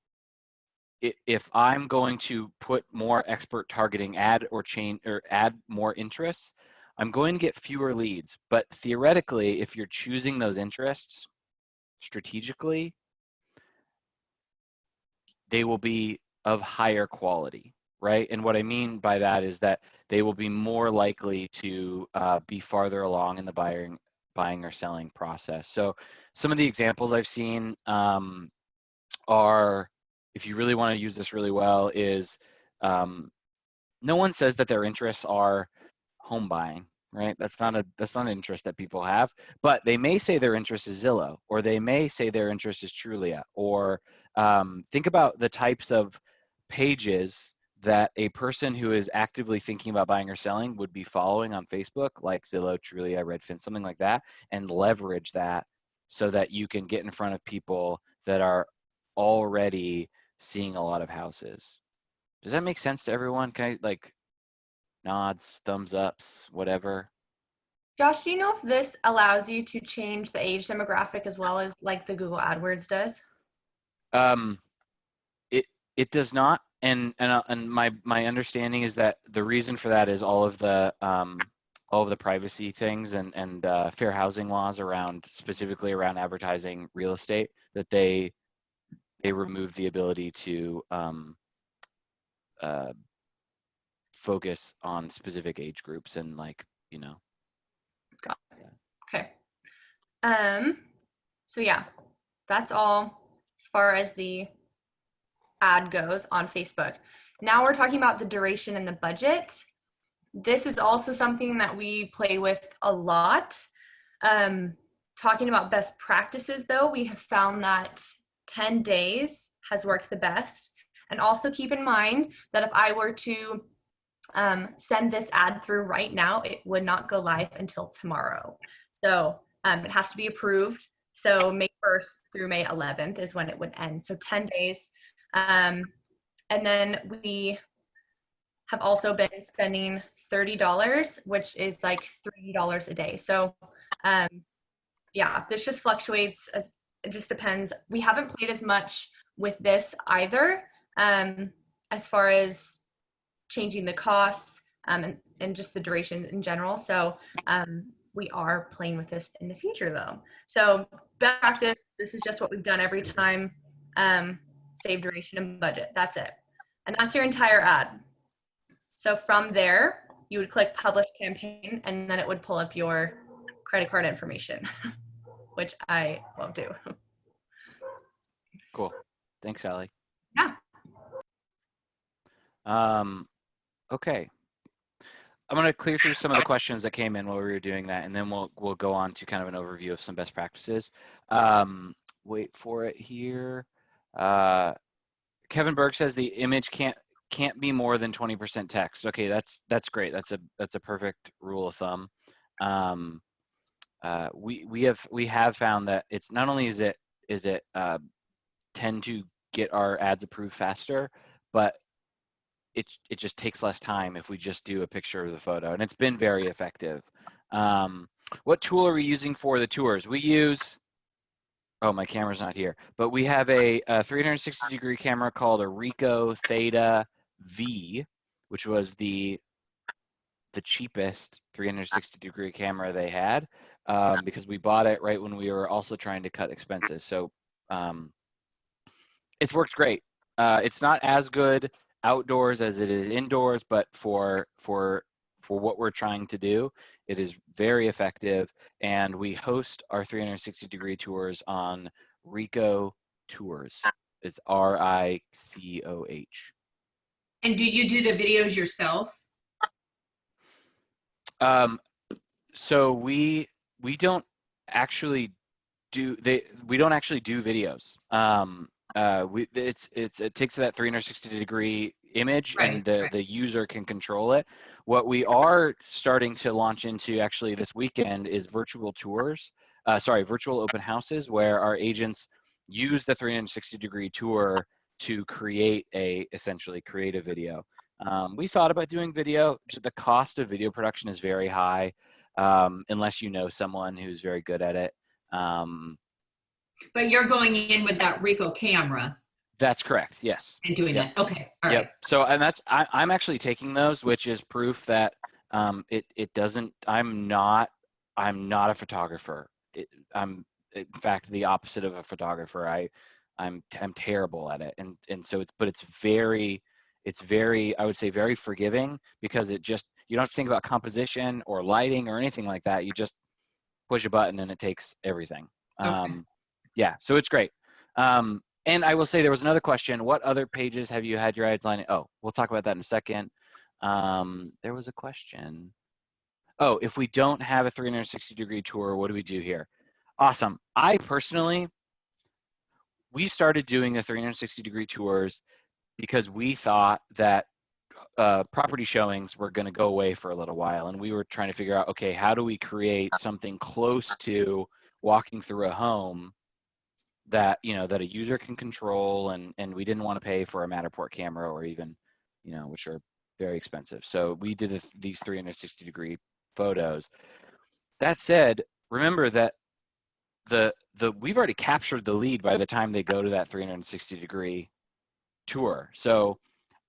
if I'm going to put more expert targeting add more interests, I'm going to get fewer leads. But theoretically, if you're choosing those interests strategically, they will be of higher quality, right? And what I mean by that is that they will be more likely to be farther along in the buying or selling process. So some of the examples I've seen are, if you really want to use this really well, is no one says that their interests are home buying, right? That's not an interest that people have, but they may say their interest is Zillow, or they may say their interest is Trulia, or think about the types of pages that a person who is actively thinking about buying or selling would be following on Facebook, like Zillow, Trulia, Redfin, something like that, and leverage that so that you can get in front of people that are already seeing a lot of houses. Does that make sense to everyone? Can I nods, thumbs ups, whatever? Josh, do you know if this allows you to change the age demographic as well as like the Google AdWords does? It does not, and my understanding is that the reason for that is all of the privacy things and fair housing laws specifically around advertising real estate, that they removed the ability to focus on specific age groups and Got it. Okay. So yeah, that's all as far as the ad goes on Facebook. Now we're talking about the duration and the budget. This is also something that we play with a lot. Talking about best practices though, we have found that 10 days has worked the best. And also keep in mind that if I were to send this ad through right now, it would not go live until tomorrow. So it has to be approved. So May 1st through May 11th is when it would end. So 10 days. And then we have also been spending $30, which is like $3 a day. So yeah, this just fluctuates. It just depends. We haven't played as much with this either, as far as changing the costs and just the duration in general. So we are playing with this in the future though. So best practice, this is just what we've done every time. Save duration and budget, that's it. And that's your entire ad. So from there, you would click publish campaign and then it would pull up your credit card information, which I won't do. Cool. Thanks, Allie. Yeah. Okay. I'm going to clear through some of the questions that came in while we were doing that, and then we'll go on to kind of an overview of some best practices. Wait for it here. Kevin Berg says the image can't be more than 20% text. Okay, that's great. That's a perfect rule of thumb. We have found that it's not only is it tend to get our ads approved faster, but it just takes less time if we just do a picture of the photo, and it's been very effective. What tool are we using for the tours? We use, oh, my camera's not here, but we have a 360-degree camera called a Ricoh Theta V, which was the the cheapest 360-degree camera they had, because we bought it right when we were also trying to cut expenses. So it's worked great. It's not as good outdoors as it is indoors, but for what we're trying to do, it is very effective. And we host our 360-degree tours on Ricoh Tours. It's RICOH. And do you do the videos yourself? So we don't actually do videos. It takes that 360-degree image, and the user can control it. What we are starting to launch into actually this weekend is virtual tours, virtual open houses, where our agents use the 360-degree tour to essentially create a video. We thought about doing video. The cost of video production is very high, unless you know someone who's very good at it. But you're going in with that Ricoh camera. That's correct. Yes. And doing that. Okay. All right. Yep. So, and I'm actually taking those, which is proof that it doesn't. I'm not a photographer. I'm in fact the opposite of a photographer. I'm terrible at it, and so it's very I would say very forgiving, because you don't have to think about composition or lighting or anything like that. You just push a button and it takes everything. Okay. Yeah, so it's great. And I will say there was another question. What other pages have you had your ads lining? Oh, we'll talk about that in a second. There was a question. Oh, if we don't have a 360-degree tour, what do we do here? Awesome. We started doing the 360-degree tours because we thought that property showings were going to go away for a little while, and we were trying to figure out, okay, how do we create something close to walking through a home that that a user can control, and we didn't want to pay for a Matterport camera, or even which are very expensive. So we did these 360-degree photos. That said, remember that we've already captured the lead by the time they go to that 360-degree tour. So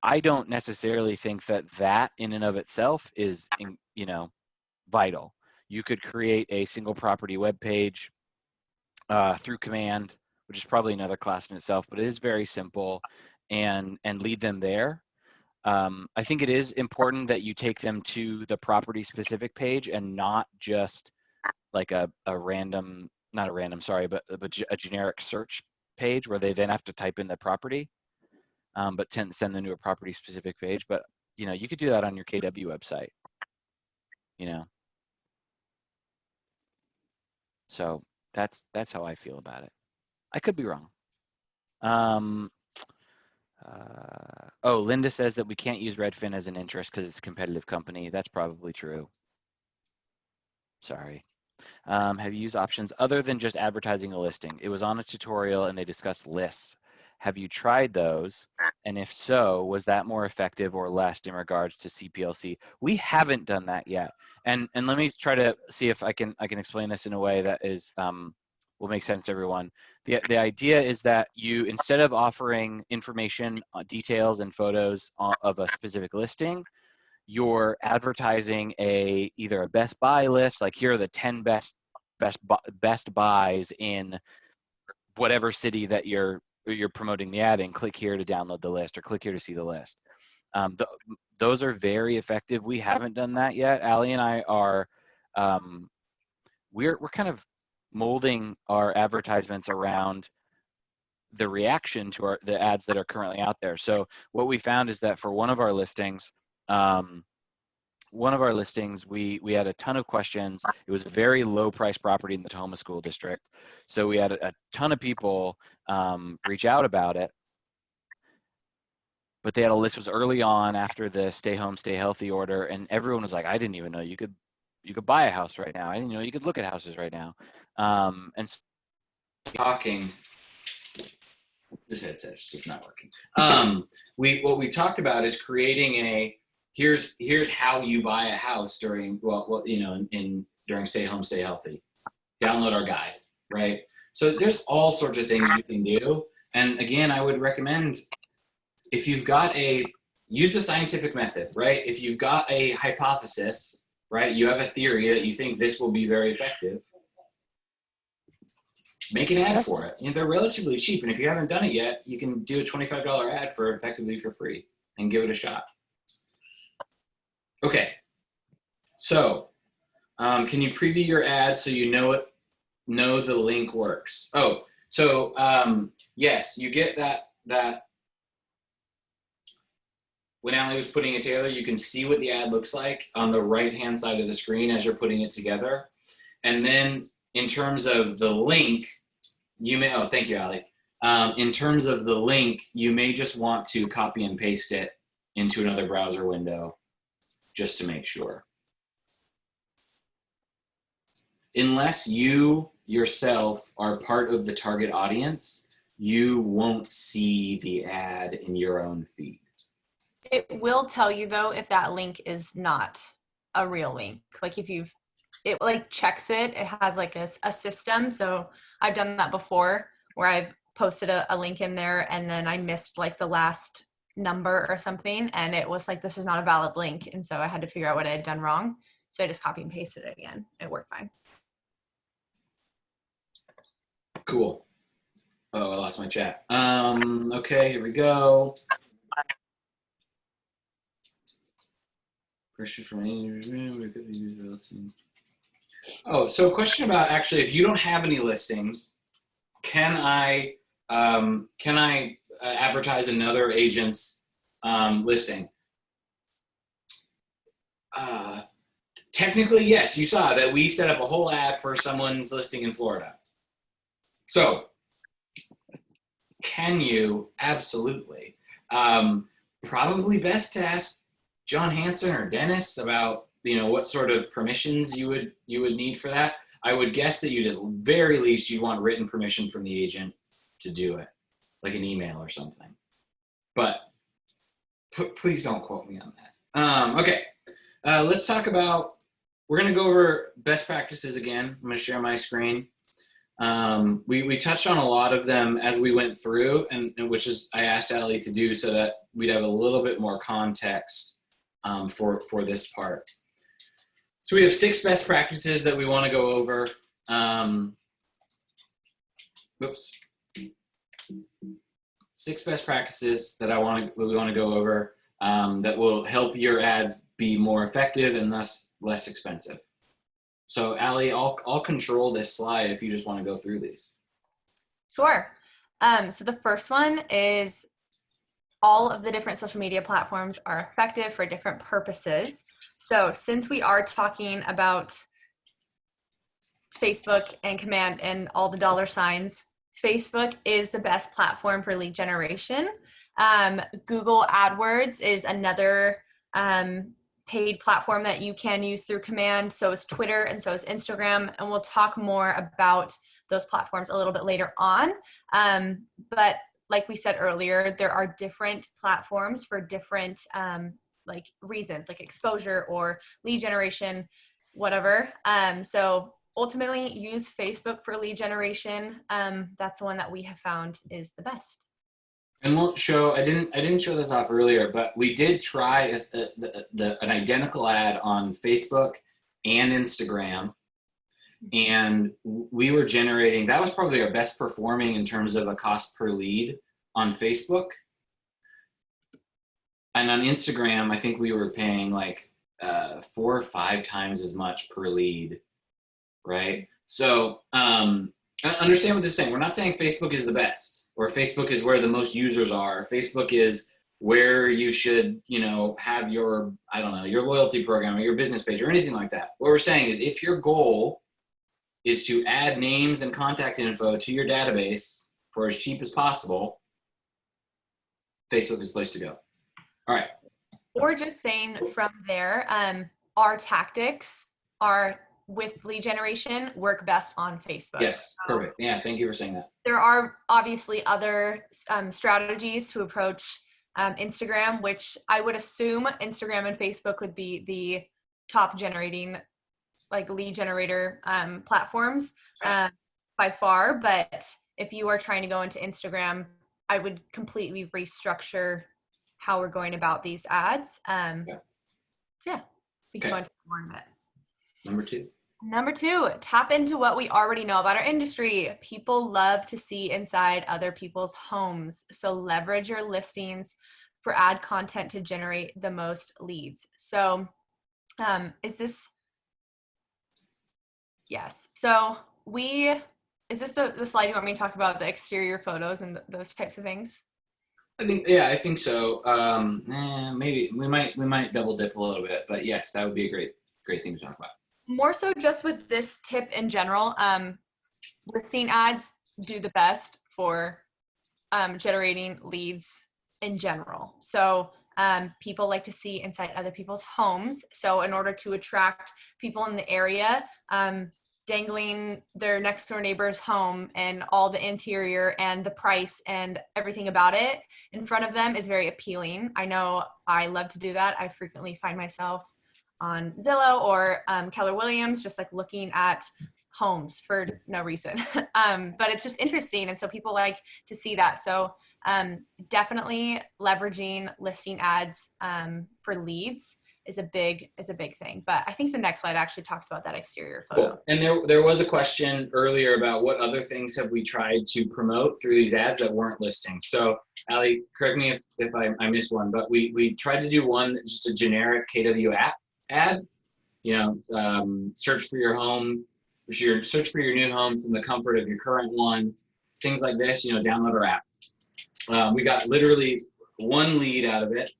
I don't necessarily think that in and of itself is vital. You could create a single property web page through Command, which is probably another class in itself, but it is very simple, and lead them there. I think it is important that you take them to the property specific page, and not just like a generic search page where they then have to type in the property, but send them to a property specific page. But you could do that on your KW website. So that's how I feel about it. I could be wrong. Linda says that we can't use Redfin as an interest because it's a competitive company. That's probably true. Sorry. Have you used options other than just advertising a listing? It was on a tutorial and they discussed lists. Have you tried those? And if so, was that more effective or less in regards to CPLC? We haven't done that yet. And let me try to see if I can explain this in a way that is will make sense to everyone. The idea is that you, instead of offering information, details and photos of a specific listing, you're advertising either a best buy list, like here are the 10 best buys in whatever city that you're promoting the ad in. Click here to download the list, or click here to see the list. Those are very effective. We haven't done that yet. Allie and I are we're kind of molding our advertisements around the reaction to the ads that are currently out there. So what we found is that for one of our listings, we had a ton of questions. It was a very low price property in the Tahoma School District. So we had a ton of people reach out about it. But they had a list, was early on after the stay home, stay healthy order. And everyone was like, I didn't even know you could buy a house right now. I didn't know you could look at houses right now. And talking, this headset's just not working. What we talked about is creating here's how you buy a house during during stay home, stay healthy. Download our guide, right? So there's all sorts of things you can do. And again, I would recommend, if you've got a use the scientific method, right? If you've got a hypothesis, right, you have a theory that you think this will be very effective, make an ad for it. They're relatively cheap, and if you haven't done it yet, you can do a $25 ad effectively for free and give it a shot. Okay, so can you preview your ad so you know the link works? Oh, so yes, you get that when Allie was putting it together, you can see what the ad looks like on the right-hand side of the screen as you're putting it together. And then in terms of the link, you may, oh, thank you, Allie. In terms of the link, you may just want to copy and paste it into another browser window just to make sure. Unless you yourself are part of the target audience, you won't see the ad in your own feed. It will tell you though if that link is not a real link. Like if it like checks it, it has like a system. So I've done that before where I've posted a link in there and then I missed like the last number or something and it was like, this is not a valid link. And so I had to figure out what I had done wrong. So I just copy and pasted it again. It worked fine. Cool. Oh, I lost my chat. Okay, here we go. Question from oh, so a question about actually, if you don't have any listings, can I advertise another agent's listing? Technically, yes. You saw that we set up a whole ad for someone's listing in Florida. So, can you? Absolutely. Probably best to ask John Hanson or Dennis about, what sort of permissions you would need for that. I would guess that you'd at very least you want written permission from the agent to do it, like an email or something. But please don't quote me on that. Okay, let's talk about. We're going to go over best practices again. I'm going to share my screen. We touched on a lot of them as we went through, and which is I asked Allie to do so that we'd have a little bit more context for this part. So we have 6 best practices that we want to go over. Oops. 6 best practices that we want to go over that will help your ads be more effective and thus less expensive. So Allie, I'll control this slide if you just want to go through these. Sure. So the first one is all of the different social media platforms are effective for different purposes. So since we are talking about Facebook and Command and all the $signs, Facebook is the best platform for lead generation. Google AdWords is another paid platform that you can use through Command. So is Twitter and so is Instagram. And we'll talk more about those platforms a little bit later on. But like we said earlier, there are different platforms for different like reasons, like exposure or lead generation, whatever. So ultimately use Facebook for lead generation. That's the one that we have found is the best. And we'll show, I didn't show this off earlier, but we did try an identical ad on Facebook and Instagram. And we were generating, that was probably our best performing in terms of a cost per lead on Facebook. And on Instagram, I think we were paying like 4 or 5 times as much per lead, right? So understand what this is saying. We're not saying Facebook is the best or Facebook is where the most users are. Facebook is where you should, have your, your loyalty program or your business page or anything like that. What we're saying is if your goal is to add names and contact info to your database for as cheap as possible, Facebook is the place to go. All right. Or just saying from there, our tactics are with lead generation work best on Facebook. Yes, perfect. Yeah, thank you for saying that. There are obviously other strategies to approach Instagram, which I would assume Instagram and Facebook would be the top generating like lead generator platforms by far. But if you are trying to go into Instagram, I would completely restructure how we're going about these ads. Yeah. So yeah, we can Okay. go into more of it. Number 2. Number 2, tap into what we already know about our industry. People love to see inside other people's homes. So leverage your listings for ad content to generate the most leads. So yes. So is this the slide you want me to talk about, the exterior photos and those types of things? I think so. Maybe we might double dip a little bit, but yes, that would be a great thing to talk about. More so just with this tip in general, listing ads do the best for generating leads in general. So people like to see inside other people's homes. So in order to attract people in the area, dangling their next door neighbor's home and all the interior and the price and everything about it in front of them is very appealing. I know I love to do that. I frequently find myself on Zillow or Keller Williams, just like looking at homes for no reason. But it's just interesting. And so people like to see that. So definitely leveraging listing ads for leads is a big thing. But I think the next slide actually talks about that exterior photo. Cool. And there was a question earlier about what other things have we tried to promote through these ads that weren't listings. So Allie, correct me if I missed one, but we tried to do one that's just a generic KW app ad. Search for your home, search for your new home from the comfort of your current one, things like this, download our app. We got literally one lead out of it,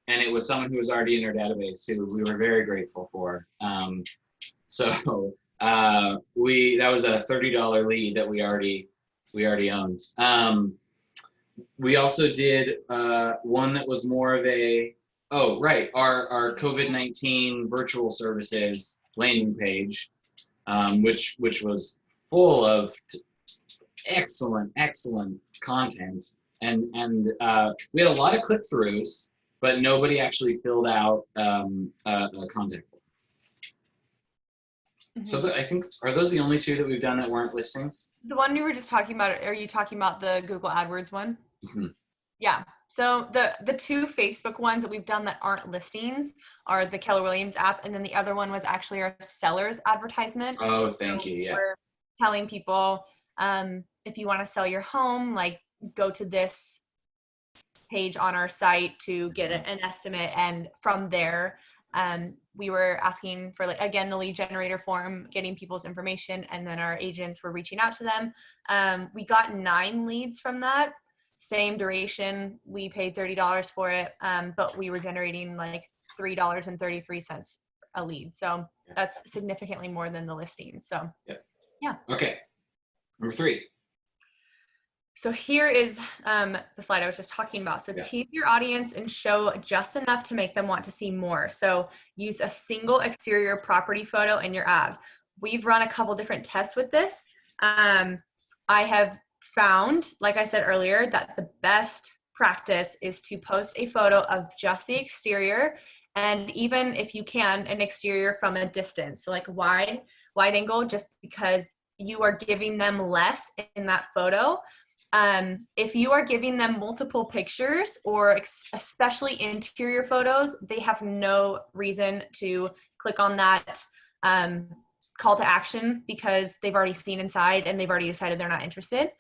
and it was someone who was already in our database who we were very grateful for. That was a $30 lead that we already owned. We also did one that was more of our COVID-19 virtual services landing page, which was full of excellent content, and we had a lot of click-throughs, but nobody actually filled out a contact form. Mm-hmm. So I think, are those the only 2 that we've done that weren't listings? The one you were just talking about, are you talking about the Google AdWords one? Mm-hmm. Yeah. So the 2 Facebook ones that we've done that aren't listings are the Keller Williams app, and then the other one was actually our sellers advertisement. Oh, thank you. Yeah. We're telling people, if you want to sell your home, like go to this page on our site to get an estimate, and from there, we were asking for, again, the lead generator form, getting people's information, and then our agents were reaching out to them. We got 9 leads from that. Same duration, we paid $30 for it, but we were generating like $3.33 a lead. So that's significantly more than the listings. So yeah. Okay. Number 3. So here is the slide I was just talking about. So tease your audience and show just enough to make them want to see more. So use a single exterior property photo in your ad. We've run a couple different tests with this. I have found, like I said earlier, that the best practice is to post a photo of just the exterior, and even if you can, an exterior from a distance. So like wide angle, just because you are giving them less in that photo. If you are giving them multiple pictures, or especially interior photos, they have no reason to click on that call to action, because they've already seen inside and they've already decided they're not interested.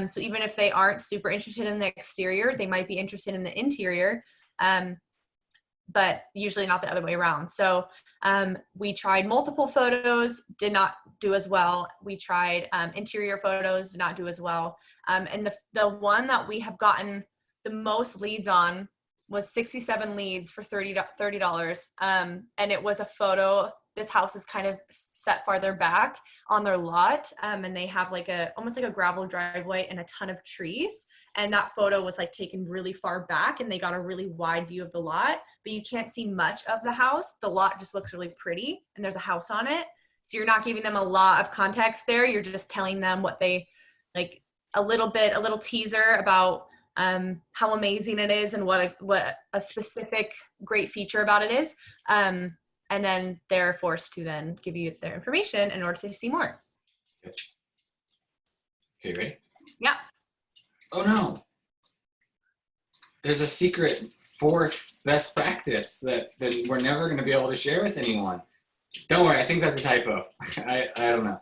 So even if they aren't super interested in the exterior, they might be interested in the interior, but usually not the other way around. So we tried multiple photos, did not do as well. We tried interior photos, did not do as well. And the one that we have gotten the most leads on was 67 leads for $30. And it was a photo. This house is kind of set farther back on their lot, and they have almost like a gravel driveway and a ton of trees. And that photo was taken really far back, and they got a really wide view of the lot, but you can't see much of the house. The lot just looks really pretty, and there's a house on it. So you're not giving them a lot of context there. You're just telling them what they like, a little teaser about how amazing it is and what a specific great feature about it is. And then they're forced to then give you their information in order to see more. Okay, ready? Yeah. Oh no. There's a secret fourth best practice that we're never going to be able to share with anyone. Don't worry, I think that's a typo. I don't know.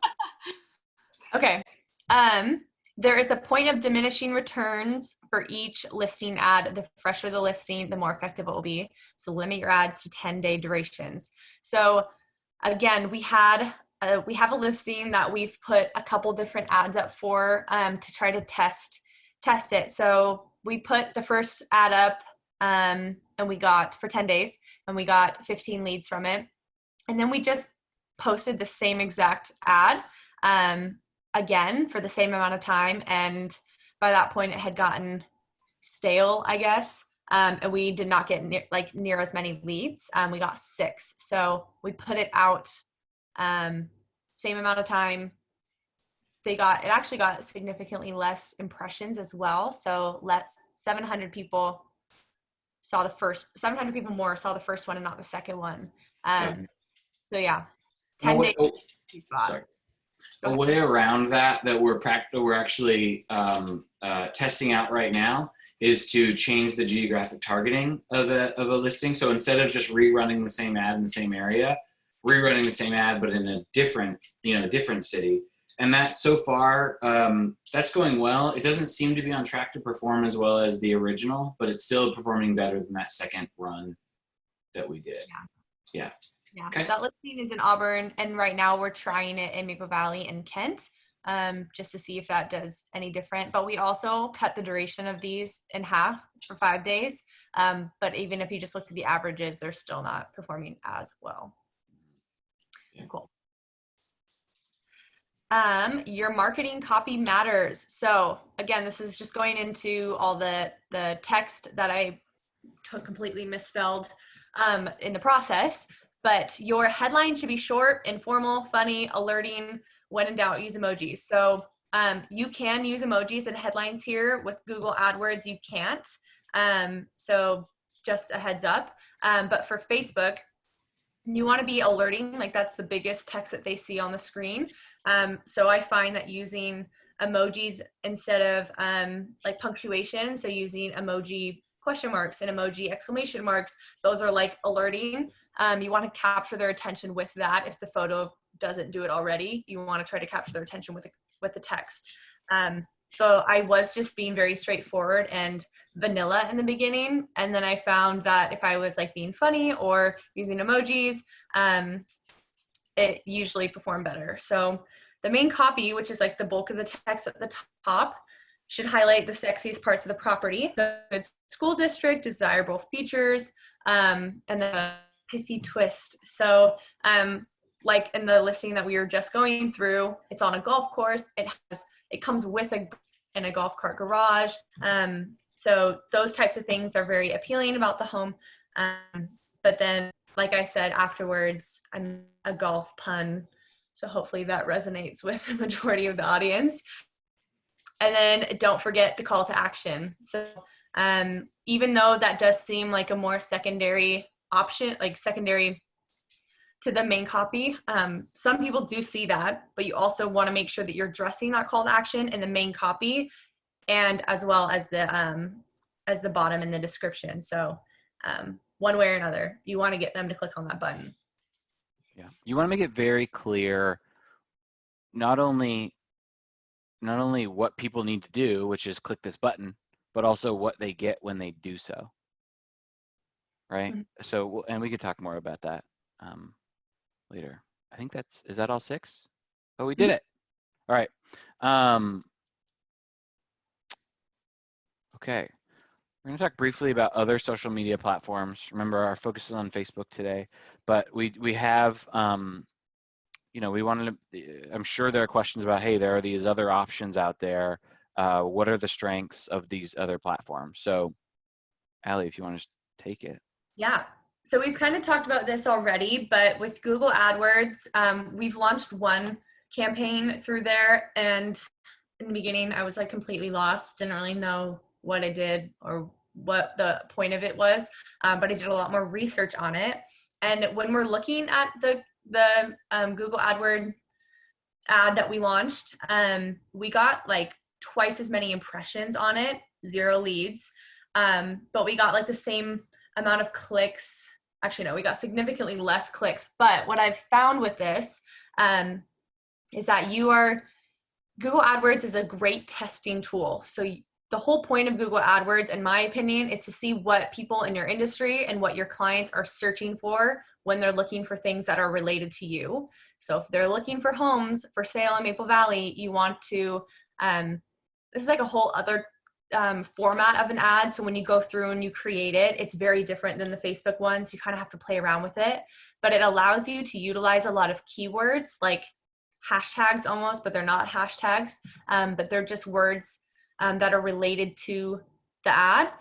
Okay. There is a point of diminishing returns for each listing ad. The fresher the listing, the more effective it will be. So limit your ads to 10-day durations. So again, we have a listing that we've put a couple different ads up for to try to test it. So we put the first ad up and we got for 10 days and we got 15 leads from it. And then we just posted the same exact ad again for the same amount of time. And by that point it had gotten stale, I guess. And we did not get near as many leads. We got 6. So we put it out same amount of time. It actually got significantly less impressions as well. So 700 people more saw the first one and not the second one. So yeah, 10 days. Sorry. A way around that we're actually testing out right now is to change the geographic targeting of a listing. So instead of just rerunning the same ad in the same area, rerunning the same ad but in a different city. And that so far, that's going well. It doesn't seem to be on track to perform as well as the original, but it's still performing better than that second run that we did. Yeah. Okay. That listing is in Auburn, and right now we're trying it in Maple Valley and Kent, just to see if that does any different. But we also cut the duration of these in half for 5 days. But even if you just look at the averages, they're still not performing as well. Yeah. Cool. Your marketing copy matters. So again, this is just going into all the text that I completely misspelled in the process. But your headline should be short, informal, funny, alerting. When in doubt, use emojis. So you can use emojis and headlines here. With Google AdWords, you can't. So just a heads up. But for Facebook, you want to be alerting, like that's the biggest text that they see on the screen. So I find that using emojis instead of like punctuation, so using emoji question marks and emoji exclamation marks, those are like alerting. You want to capture their attention with that. If the photo doesn't do it already, you want to try to capture their attention with the text. So I was just being very straightforward and vanilla in the beginning. And then I found that if I was like being funny or using emojis, it usually performed better. So the main copy, which is like the bulk of the text at the top, should highlight the sexiest parts of the property, the good school district, desirable features, and the pithy twist. So like in the listing that we were just going through, it's on a golf course. It comes with in a golf cart garage. So those types of things are very appealing about the home. But then, like I said, afterwards, I'm a golf pun. So hopefully that resonates with the majority of the audience. And then don't forget the call to action. So even though that does seem like a more secondary option, like secondary to the main copy, some people do see that, but you also want to make sure that you're addressing that call to action in the main copy and as well as the bottom in the description. So one way or another, you want to get them to click on that button. Yeah, you want to make it very clear, not only what people need to do, which is click this button, but also what they get when they do so. Right? Mm-hmm. So, and we could talk more about that later. I think is that all 6? Oh, we did it. All right. Okay. We're going to talk briefly about other social media platforms. Remember, our focus is on Facebook today, but we have, we wanted to, I'm sure there are questions about, hey, there are these other options out there. What are the strengths of these other platforms? So, Allie, if you want to just take it. Yeah. So we've kind of talked about this already, but with Google AdWords, we've launched one campaign through there. And in the beginning, I was like completely lost, didn't really know what I did or what the point of it was, but I did a lot more research on it. And when we're looking at the Google AdWords ad that we launched, we got like twice as many impressions on it, 0 leads. but we got like the same amount of clicks. Actually, no, we got significantly less clicks. But what I've found with this is that Google AdWords is a great testing tool. So the whole point of Google AdWords, in my opinion, is to see what people in your industry and what your clients are searching for when they're looking for things that are related to you. So if they're looking for homes for sale in Maple Valley, you want to, this is like a whole other format of an ad. So when you go through and you create it, it's very different than the Facebook ones. You kind of have to play around with it, but it allows you to utilize a lot of keywords like hashtags almost, but they're not hashtags, but they're just words that are related to the ad.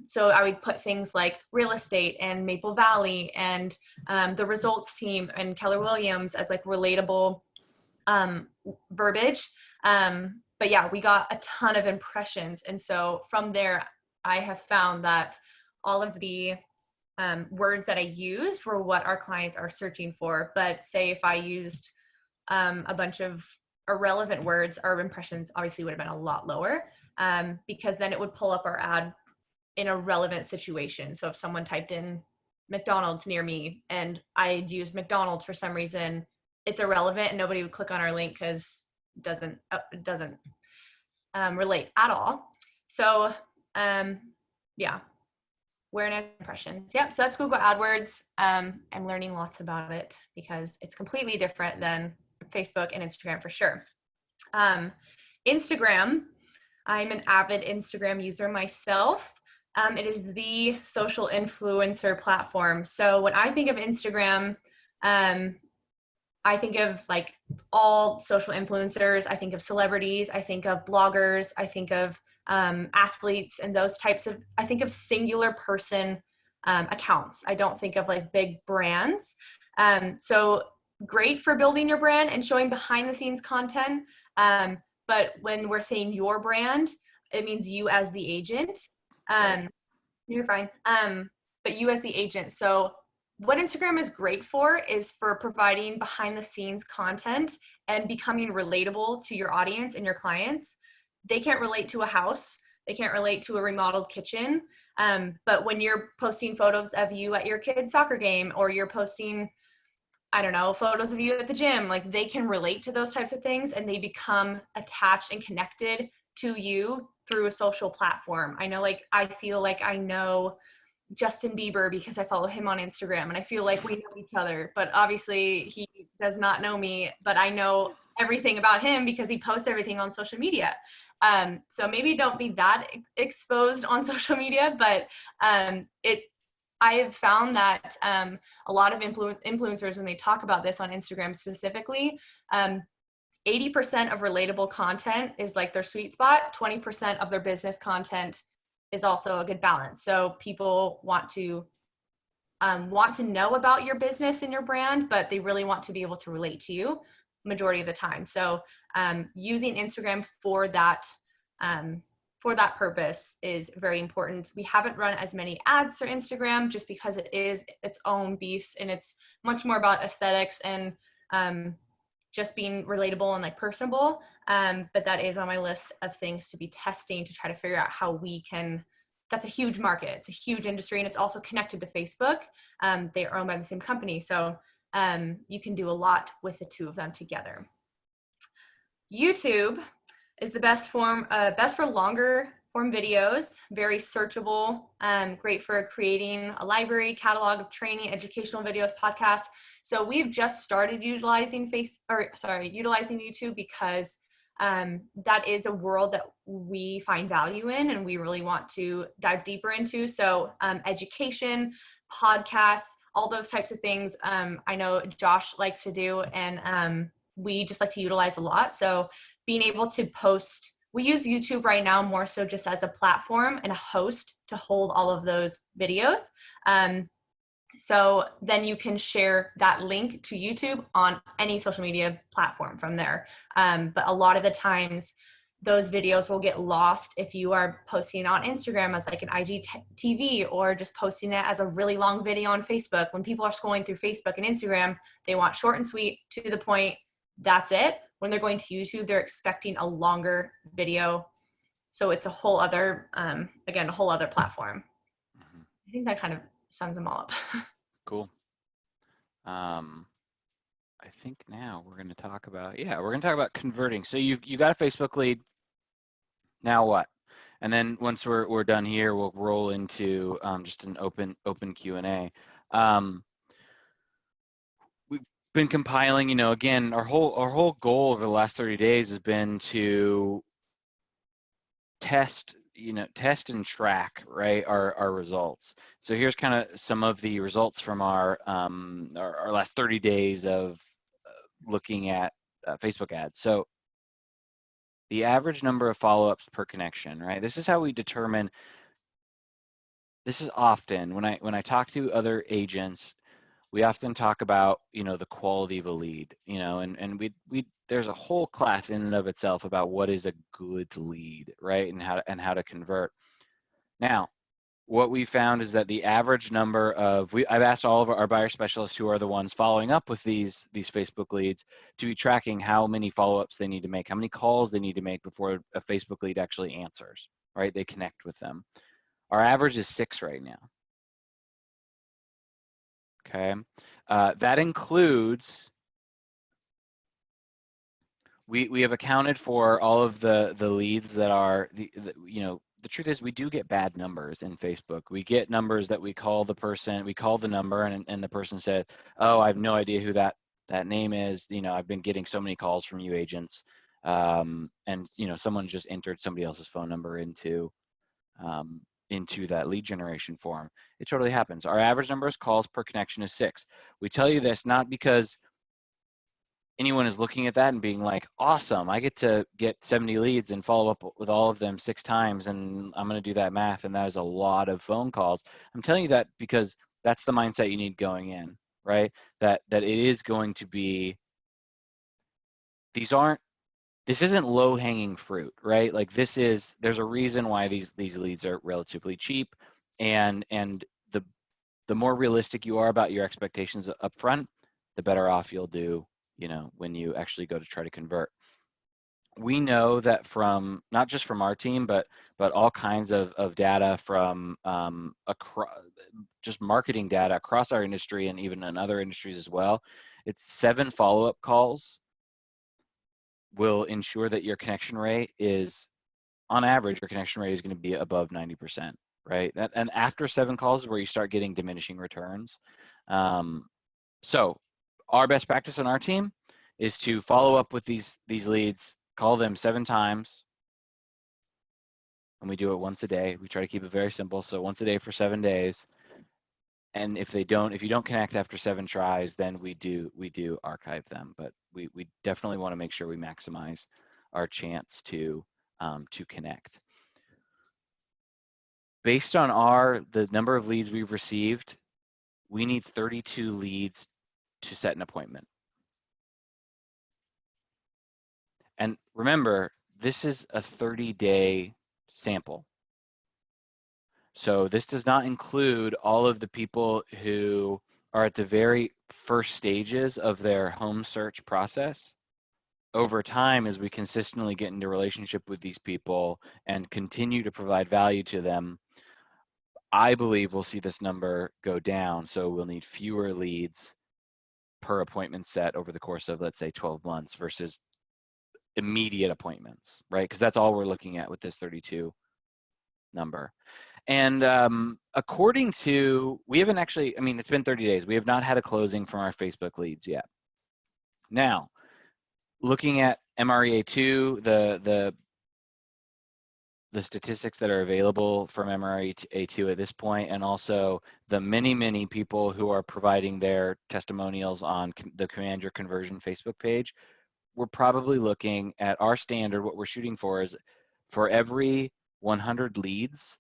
So I would put things like real estate and Maple Valley and the results team and Keller Williams as like relatable verbiage. But yeah, we got a ton of impressions. And so from there, I have found that all of the words that I used were what our clients are searching for. But say if I used a bunch of irrelevant words, our impressions obviously would have been a lot lower, because then it would pull up our ad in a relevant situation. So if someone typed in McDonald's near me and I used McDonald's for some reason, it's irrelevant and nobody would click on our link because it doesn't relate at all. So yeah, awareness, impressions. Yep, so that's Google AdWords. I'm learning lots about it because it's completely different than Facebook and Instagram for sure. Instagram, I'm an avid Instagram user myself. It is the social influencer platform. So when I think of Instagram, I think of like all social influencers. I think of celebrities. I think of bloggers. I think of athletes and those types of, I think of singular person accounts. I don't think of like big brands. So great for building your brand and showing behind the scenes content. But when we're saying your brand, it means you as the agent. You're fine. But you as the agent. So what Instagram is great for is for providing behind the scenes content and becoming relatable to your audience and your clients. They can't relate to a house. They can't relate to a remodeled kitchen. But when you're posting photos of you at your kid's soccer game, or you're posting, I don't know, photos of you at the gym, like they can relate to those types of things and they become attached and connected to you through a social platform. I know, like, I feel like I know Justin Bieber because I follow him on Instagram and I feel like we know each other, but obviously he does not know me, but I know everything about him because he posts everything on social media. So maybe don't be that exposed on social media, but I have found that a lot of influencers, when they talk about this on Instagram specifically, 80% of relatable content is like their sweet spot. 20% of their business content is also a good balance. So people want to know about your business and your brand, but they really want to be able to relate to you majority of the time. So using Instagram for that purpose is very important. We haven't run as many ads for Instagram just because it is its own beast and it's much more about aesthetics and just being relatable and like personable. But that is on my list of things to be testing to try to figure out how we can, that's a huge market. It's a huge industry and it's also connected to Facebook. They are owned by the same company. So you can do a lot with the two of them together. YouTube is the best for longer form videos, very searchable, great for creating a catalog of training, educational videos, podcasts. So we've just started utilizing YouTube because that is a world that we find value in and we really want to dive deeper into. So education, podcasts, all those types of things, I know Josh likes to do, and we just like to utilize a lot. So being able to post, we use YouTube right now more so just as a platform and a host to hold all of those videos. So then you can share that link to YouTube on any social media platform from there. But a lot of the times those videos will get lost if you are posting on Instagram as like an IGTV or just posting it as a really long video on Facebook. When people are scrolling through Facebook and Instagram, they want short and sweet, to the point, that's it. When they're going to YouTube, they're expecting a longer video. So it's a whole other, again, a whole other platform. Mhm. I think that kind of sums them all up. Cool. I think now we're going to talk about, we're going to talk about converting. So you got a Facebook lead. Now what? And then once we're done here, we'll roll into just an open Q&A. We've been compiling, again, our whole goal over the last 30 days has been to test and track, right, our results. So here's kind of some of the results from our last 30 days of looking at Facebook ads. So the average number of follow-ups per connection, right? This is how we determine. This is often when I talk to other agents, we often talk about the quality of a lead, and we there's a whole class in and of itself about what is a good lead, right, and how to convert. Now, what we found is that the average number of I've asked all of our buyer specialists who are the ones following up with these Facebook leads to be tracking how many follow-ups they need to make, how many calls they need to make before a Facebook lead actually answers, right? They connect with them. Our average is 6 right now. Okay, that includes, we have accounted for all of the leads that are the truth is we do get bad numbers in Facebook. We get numbers that we call the number and the person said, oh, I have no idea who that name is. I've been getting so many calls from you agents, and someone just entered somebody else's phone number into that lead generation form. It totally happens. Our average number of calls per connection is 6. We tell you this not because anyone is looking at that and being like, awesome, I get to get 70 leads and follow up with all of them 6 times, and I'm going to do that math, and that is a lot of phone calls. I'm telling you that because that's the mindset you need going in, right? That it is going to be, this isn't low-hanging fruit, right? Like there's a reason why these leads are relatively cheap, and the more realistic you are about your expectations up front, the better off you'll do, when you actually go to try to convert. We know that from, not just from our team, but all kinds of data from just marketing data across our industry and even in other industries as well, it's 7 follow-up calls will ensure that your connection rate is, on average, your connection rate is going to be above 90%, right? And after 7 calls is where you start getting diminishing returns. So our best practice on our team is to follow up with these leads, call them 7 times, and we do it once a day. We try to keep it very simple, so once a day for 7 days. And if you don't connect after 7 tries, then we do archive them. But we definitely want to make sure we maximize our chance to connect. Based on the number of leads we've received, we need 32 leads to set an appointment. And remember, this is a 30-day sample. So this does not include all of the people who are at the very first stages of their home search process. Over time, as we consistently get into relationship with these people and continue to provide value to them, I believe we'll see this number go down. So we'll need fewer leads per appointment set over the course of, let's say, 12 months versus immediate appointments, right? Because that's all we're looking at with this 32 number. And according to, we haven't actually, it's been 30 days. We have not had a closing from our Facebook leads yet. Now, looking at MREA2, the statistics that are available from MREA2 at this point, and also the many people who are providing their testimonials on the Command Your Conversion Facebook page, we're probably looking at our standard. What we're shooting for is, for every 100 leads,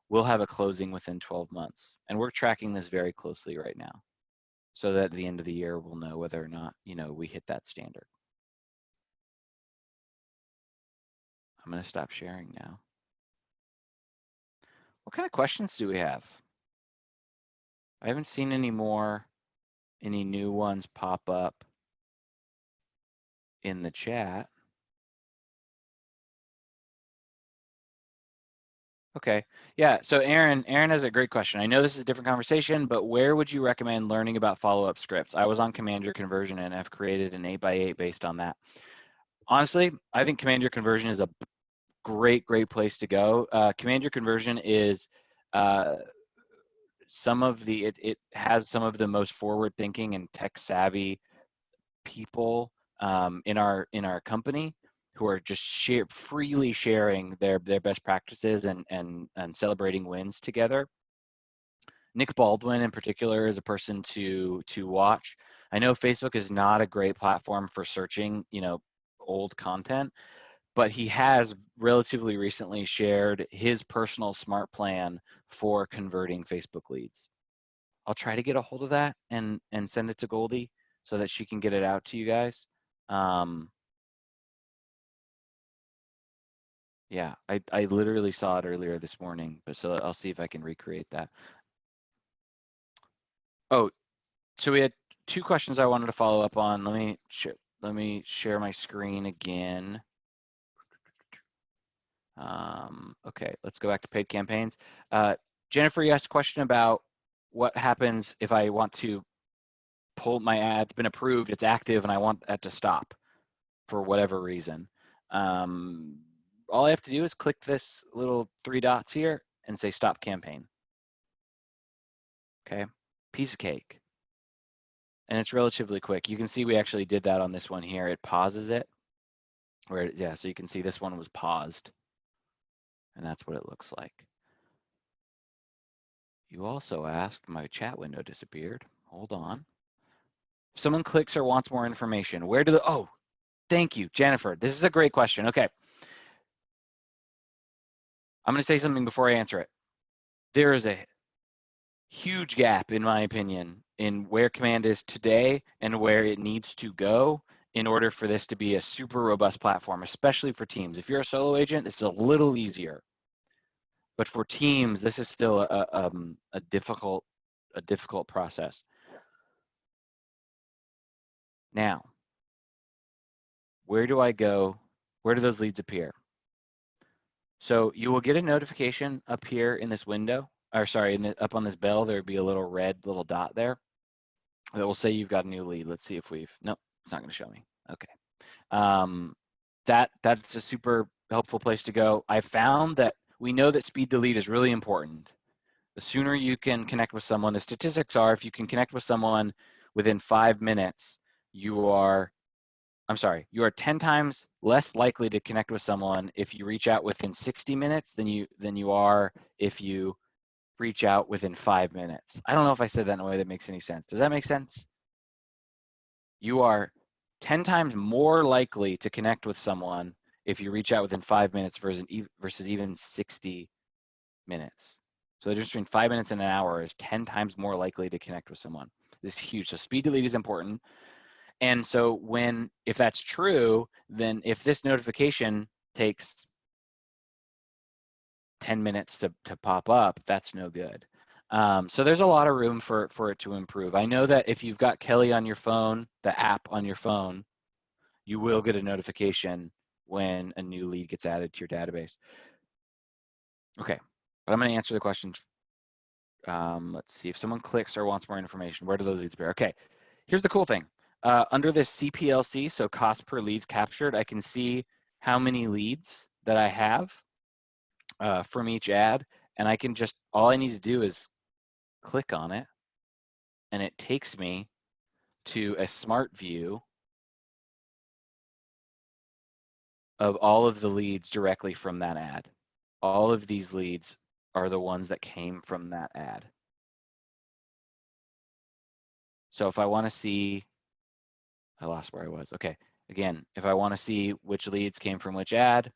we'll have a closing within 12 months. And we're tracking this very closely right now, so that at the end of the year, we'll know whether or not, we hit that standard. I'm going to stop sharing now. What kind of questions do we have? I haven't seen any new ones pop up in the chat. Okay. Yeah. So Aaron has a great question. I know this is a different conversation, but where would you recommend learning about follow-up scripts? I was on Command Your Conversion and I've created an 8x8 based on that. Honestly, I think Command Your Conversion is a great place to go. Command Your Conversion is it has some of the most forward-thinking and tech-savvy people in our company who are just freely sharing their best practices and celebrating wins together. Nick Baldwin in particular is a person to watch. I know Facebook is not a great platform for searching, old content, but he has relatively recently shared his personal smart plan for converting Facebook leads. I'll try to get a hold of that and send it to Goldie so that she can get it out to you guys. Yeah, I literally saw it earlier this morning, but so I'll see if I can recreate that. Oh, so we had 2 questions I wanted to follow up on. Let me share my screen again. Okay, let's go back to paid campaigns. Jennifer, you asked a question about what happens if I want to pull my ad's been approved, it's active, and I want that to stop for whatever reason. All I have to do is click this little 3 dots here and say stop campaign. Okay, piece of cake. And it's relatively quick. You can see we actually did that on this one here. It pauses it. Yeah, so you can see this one was paused. And that's what it looks like. You also asked, my chat window disappeared. Hold on. If someone clicks or wants more information, where do oh, thank you, Jennifer. This is a great question. Okay. I'm going to say something before I answer it. There is a huge gap, in my opinion, in where Command is today and where it needs to go in order for this to be a super robust platform, especially for teams. If you're a solo agent, this is a little easier. But for teams, this is still a difficult process. Now, where do I go? Where do those leads appear? So you will get a notification up here in this window, or sorry, up on this bell, there would be a little red little dot there that will say you've got a new lead. Let's see if nope, it's not going to show me. Okay. That's a super helpful place to go. I found that we know that speed to lead is really important. The sooner you can connect with someone, the statistics are if you can connect with someone within 5 minutes, you are 10 times less likely to connect with someone if you reach out within 60 minutes than you are if you reach out within 5 minutes. I don't know if I said that in a way that makes any sense. Does that make sense? You are 10 times more likely to connect with someone if you reach out within 5 minutes versus even 60 minutes. So the difference between 5 minutes and an hour is 10 times more likely to connect with someone. This is huge. So speed to lead is important. And so if that's true, then if this notification takes 10 minutes to pop up, that's no good. So there's a lot of room for it to improve. I know that if you've got Kelly on your phone, the app on your phone, you will get a notification when a new lead gets added to your database. Okay, but I'm going to answer the question. Let's see if someone clicks or wants more information. Where do those leads appear? Okay, here's the cool thing. Under this CPLC, so cost per leads captured, I can see how many leads that I have from each ad, and I can all I need to do is click on it, and it takes me to a smart view of all of the leads directly from that ad. All of these leads are the ones that came from that ad. So if I want to see, I lost where I was. Okay, again, if I want to see which leads came from which ad,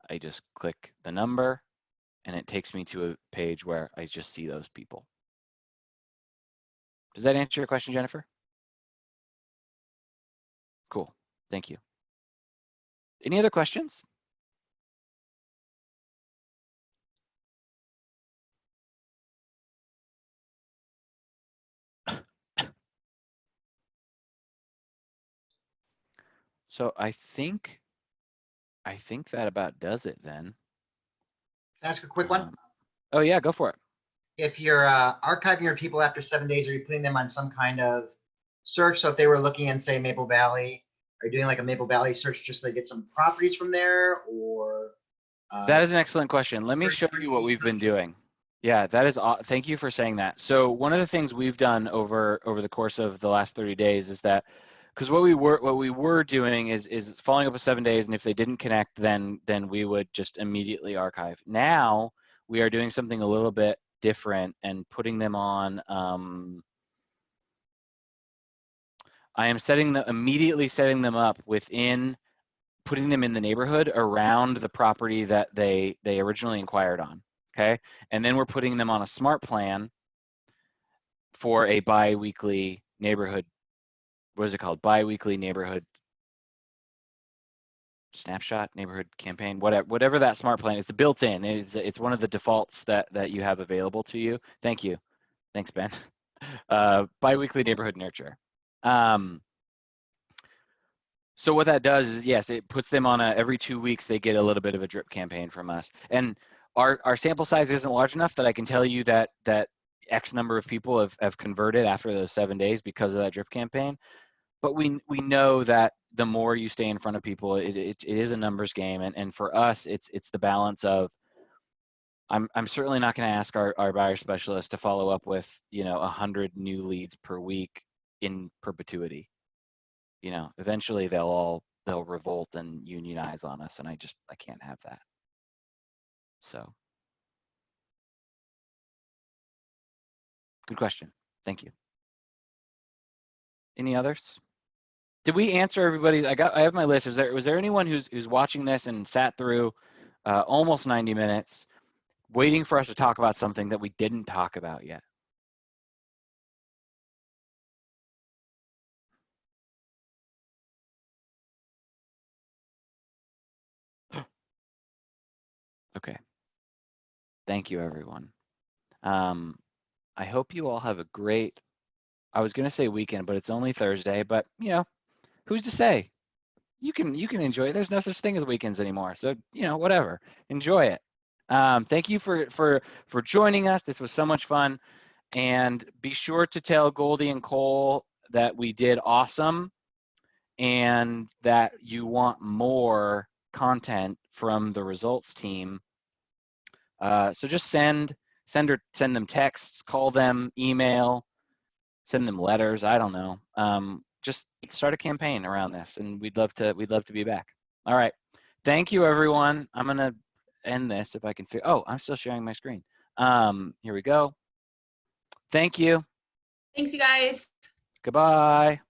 I just click the number and it takes me to a page where I just see those people. Does that answer your question, Jennifer? Cool, thank you. Any other questions? So I think that about does it then. Ask a quick one. Oh yeah, go for it. If you're archiving your people after 7 days, are you putting them on some kind of search? So if they were looking in, say, Maple Valley, are you doing like a Maple Valley search just so they get some properties from there, or? That is an excellent question. Let me show you what we've been doing. Yeah, that is. Thank you for saying that. So one of the things we've done over the course of the last 30 days is that, because what we were doing is following up with 7 days, and if they didn't connect, then we would just immediately archive. Now we are doing something a little bit different and putting them on. I am immediately setting them up within, putting them in the neighborhood around the property that they originally inquired on. Okay, and then we're putting them on a smart plan for a bi-weekly neighborhood. What is it called? Bi-weekly neighborhood snapshot, neighborhood campaign, whatever that smart plan is. It's built in. It's one of the defaults that you have available to you. Thank you. Thanks, Ben. Bi-weekly neighborhood nurture. So what that does is, yes, it puts them on every 2 weeks they get a little bit of a drip campaign from us. And our sample size isn't large enough that I can tell you that X number of people have converted after those 7 days because of that drip campaign. But we know that the more you stay in front of people, it is a numbers game. And for us, it's the balance of, I'm certainly not going to ask our buyer specialist to follow up with 100 new leads per week in perpetuity. Eventually they'll revolt and unionize on us, and I can't have that. So, good question. Thank you. Any others? Did we answer everybody? I have my list. Was there anyone who's watching this and sat through almost 90 minutes waiting for us to talk about something that we didn't talk about yet? Okay. Thank you, everyone. I hope you all have a great, I was going to say weekend, but it's only Thursday, but who's to say? You can enjoy it. There's no such thing as weekends anymore. So, whatever, enjoy it. Thank you for joining us. This was so much fun. And be sure to tell Goldie and Cole that we did awesome and that you want more content from the results team. So just send them texts, call them, email, send them letters. I don't know. Just start a campaign around this, and we'd love to be back. All right. Thank you, everyone. I'm gonna end this if I can figure. Oh, I'm still sharing my screen. Here we go. Thank you. Thanks, you guys. Goodbye.